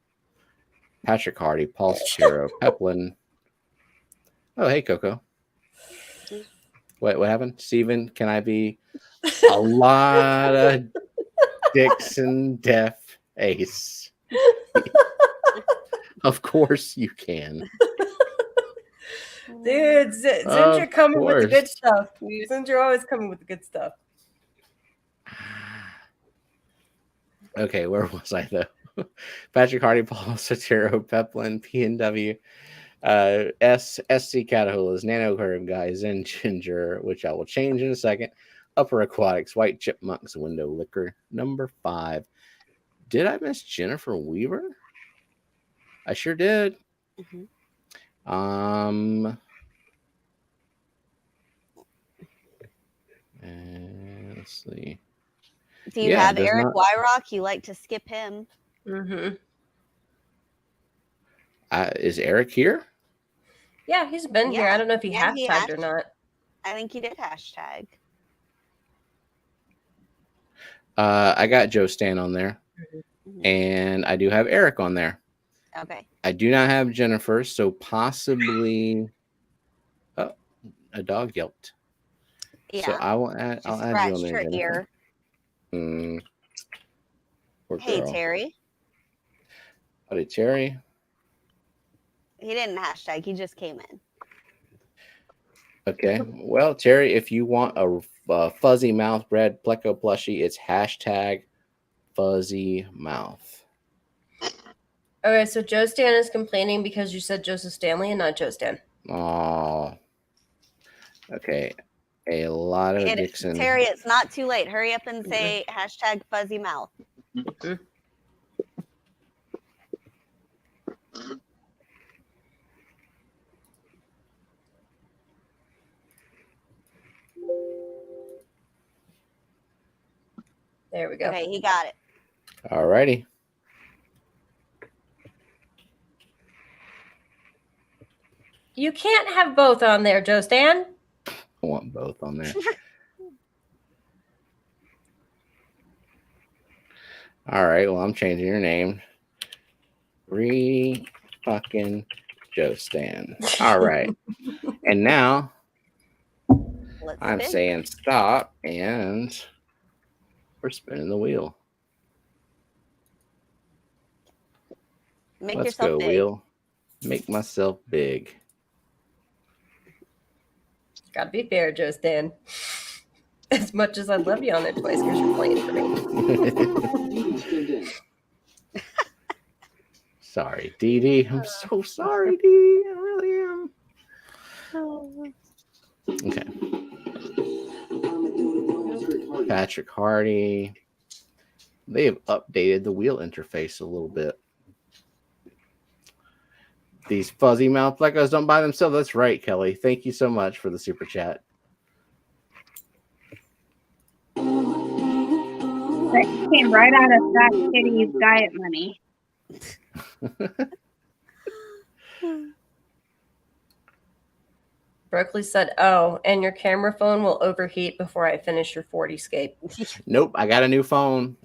Patrick Hardy, Paul Shapiro, Peplin. Oh, hey, Coco. What happened? Steven, can I be a lot of Dixon Deaf Ace? Of course you can. Dude, since you're coming with the good stuff. Since you're always coming with the good stuff. Okay, where was I though? Patrick Hardy, Paul Sotero, Peplin, PNW, SC Catahoulas, Nano Curve Guys, and Ginger, which I will change in a second. Upper Aquatics, White Chipmunks, Window Liquor, number 5. Did I miss Jennifer Weaver? I sure did. And let's see. Do you have Eric Wyrock? You like to skip him. Is Eric here? Yeah, he's been here. I don't know if he hashtagged or not. I think he did hashtag. I got Joe Stan on there. And I do have Eric on there. Okay. I do not have Jennifer, so possibly a dog yelped. Yeah. So I will add I'll add you on there. Ear. Hey, girl. Terry. Howdy, Terry. He didn't hashtag. He just came in. Okay. Well, Terry, if you want a fuzzy mouth bread Pleco plushie, it's hashtag fuzzy mouth. Okay, so Joe Stan is complaining because you said Joseph Stanley and not Joe Stan. Oh. Okay. A lot of Dixon. Terry, it's not too late. Hurry up and say hashtag fuzzy mouth. There we go. Okay, he got it. All righty. You can't have both on there, Joe Stan. I want both on there. All right. Well, I'm changing your name. Fucking Joe Stan. All right. And now I'm saying stop, and we're spinning the wheel. Let's go, big. Wheel. Make myself big. Gotta be fair, Joe Stan. As much as I love you on that twice because you're playing for me. Sorry, Dee Dee. I'm so sorry, Dee Dee. I really am. Okay. Patrick Hardy. They have updated the wheel interface a little bit. These fuzzy mouth plecos don't buy themselves. That's right, Kelly. Thank you so much for the super chat. That came right out of Fat Kitty's diet money. Berkeley said, "Oh, and your camera phone will overheat before I finish your 40scape." Nope, I got a new phone.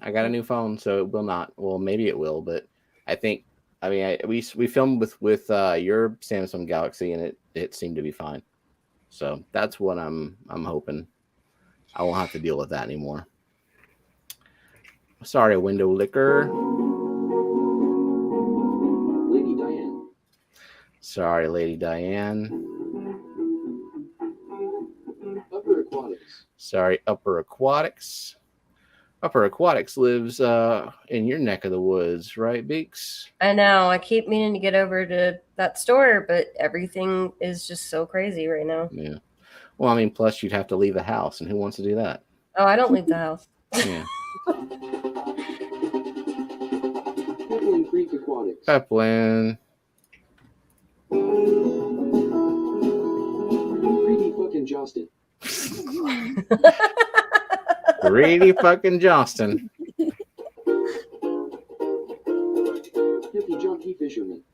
So it will not. Well, maybe it will, but I think. I mean, we filmed with your Samsung Galaxy, and it seemed to be fine. So that's what I'm hoping. I won't have to deal with that anymore. Sorry, Window Liquor. Lady Diane. Sorry, Lady Diane. Upper Aquatics. Sorry, Upper Aquatics. Upper Aquatics lives in your neck of the woods, right, Beaks? I know. I keep meaning to get over to that store, but everything is just so crazy right now. Yeah. Well, I mean, plus you'd have to leave the house, and who wants to do that? Oh, I don't leave the house. Yeah. Peplin Creek Aquatics. Peplin. 3D fucking Justin. Greedy fucking Johnston. Hippie Junkie Fisherman.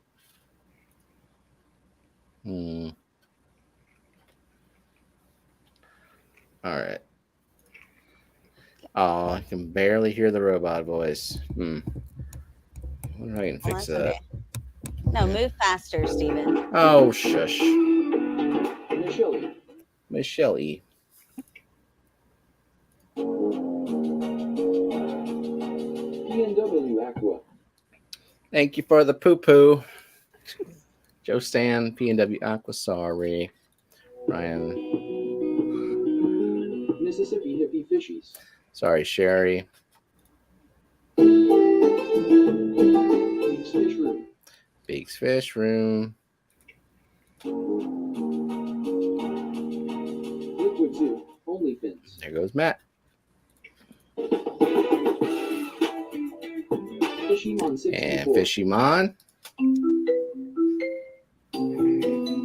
All right. Oh, I can barely hear the robot voice. What if I can fix that? Okay. No, move faster, Steven. Oh, shush. Michelle. Michelle E. Thank you for the poo-poo. Joe Stan, PNW Aqua, sorry. Ryan. Mississippi hippie fishies. Sorry, Sherry. Beaks fish room. Beaks Fish Room. Liquid Zoo. Only fins. There goes Matt. Fishymon 64. And Fishymon.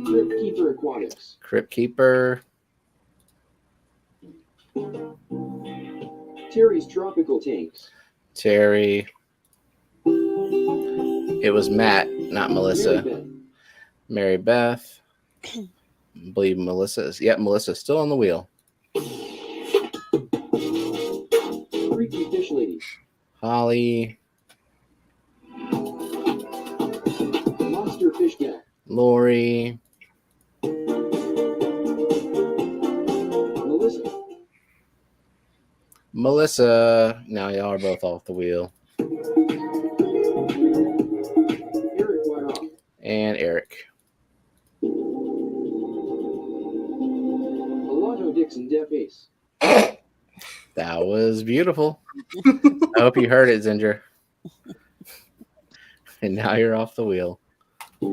Crypt Keeper Aquatics. Crypt Keeper. Terry's Tropical Tanks. Terry. It was Matt, not Melissa. Mary Beth. Mary Beth. I believe Melissa is. Yep, Melissa's still on the wheel. Freaky Fish Ladies. Holly. Monster Fish Gal. Lori. Melissa. Melissa. Now y'all are both off the wheel. Eric Wyrock. And Eric. Alonzo Dixon Deaf Ace. That was beautiful. I hope you heard it, Zinger. And now you're off the wheel. The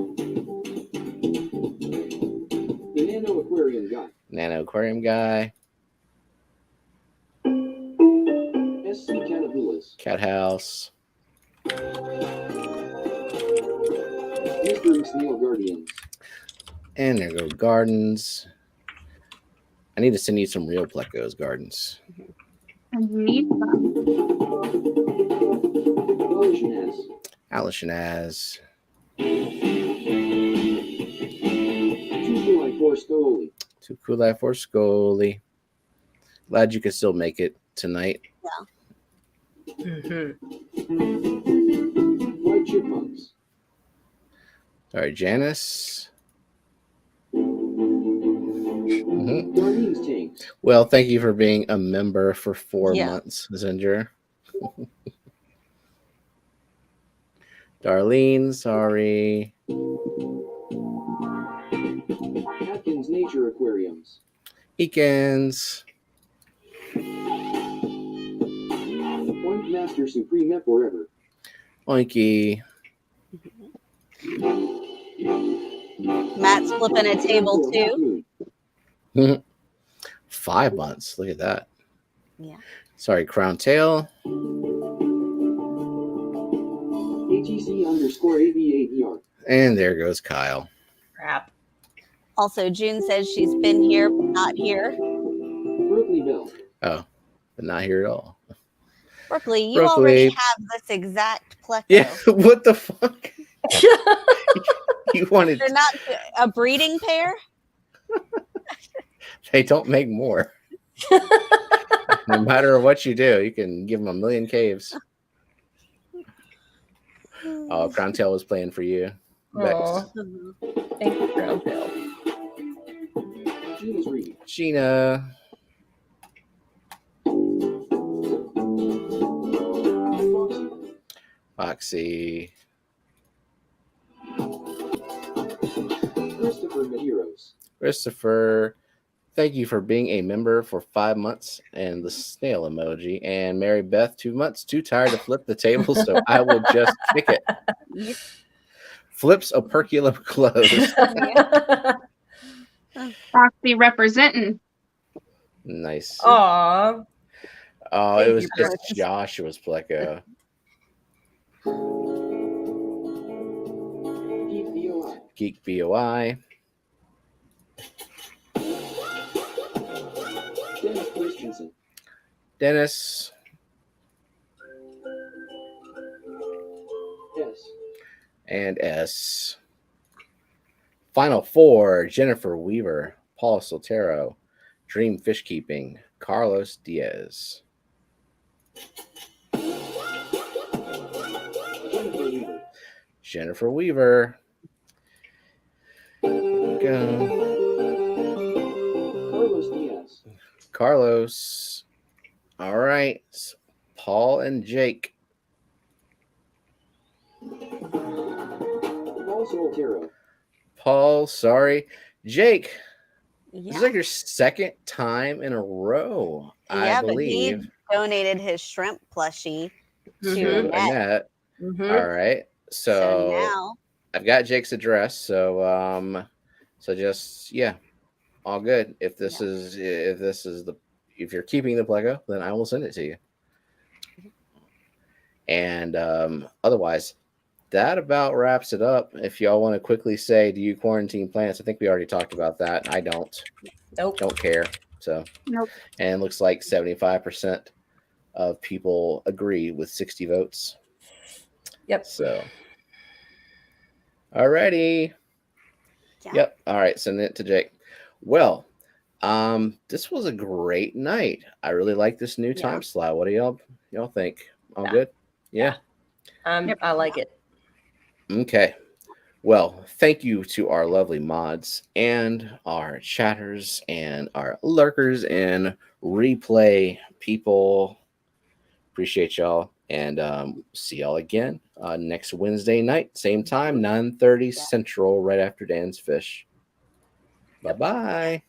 Nano Aquarium Guy. Nano Aquarium Guy. SC Catabulas. Cat House. Mystery Snail Guardians. And there go Gardens. I need to send you some real Plecos Gardens. I need some. Alicia Naz. Alice Shanaz. Tukulai Force Goalie. To Kulai for Scully. Glad you could still make it tonight. Mhm. White Chipmunks. All right, Janice. Mhm. Darlene's Tanks. Well, thank you for being a member for 4 Yeah. months, Zinger. Darlene, sorry. Atkins Nature Aquariums. Eakins. Point Master Supreme Ep Forever. Oinky. Matt's flipping a table too. 5 months. Look at that. Yeah. Sorry, Crown Tail. ATC_AVADR. And there goes Kyle. Crap. Also, June says she's been here but not here. Berkeley Bell. Oh, but not here at all. Berkeley, you Berkeley. already have this exact Pleco. Yeah, what the fuck? You wanted. They're not a breeding pair. They don't make more. No matter what you do, you can give them a million caves. Oh, Crown Tail was playing for you. Bex. Aw. Thank you, Crown Tail. Gina's Reed. Gina. Foxy. Foxy. Christopher Medeiros. Christopher. Thank you for being a member for 5 months and the snail emoji. And Mary Beth, 2 months, too tired to flip the table, so I will just kick it. Flips operculum closed. Foxy representing. Nice. Aw. Oh, Thank it was you, just Chris. Joshua's Pleco. Geek DOI. Geek BOI. Dennis Christensen. Dennis. S. And S. Final 4, Jennifer Weaver, Paul Soltero, Dream Fish Keeping, Carlos Diaz. Jennifer Weaver. Jennifer Weaver. There we go. Carlos Diaz. Carlos. All right. Paul and Jake. Solterra. Paul, sorry. Jake, this is Yeah. like your second time in a row, I Yeah, but believe. he donated his shrimp plushie to To Annette. Annette. Mhm. All right. So So now, I've got Jake's address. So just all good. If you're keeping the Plego, then I will send it to you. And otherwise, that about wraps it up. If y'all want to quickly say, do you quarantine plants? I think we already talked about that. I don't Nope. care. So Nope. and it looks like 75% of people agree with 60 votes. Yep. So alrighty. yeah. Yep. All right. Send it to Jake. Well, this was a great night. I really like this new time slot. What do y'all think? All Yeah. good? Yeah. Yep. I like it. Okay. Well, thank you to our lovely mods and our chatters and our lurkers and replay people. Appreciate y'all. And see y'all again next Wednesday night, same time, 9:30 Central, right after Dan's Fish. Bye-bye.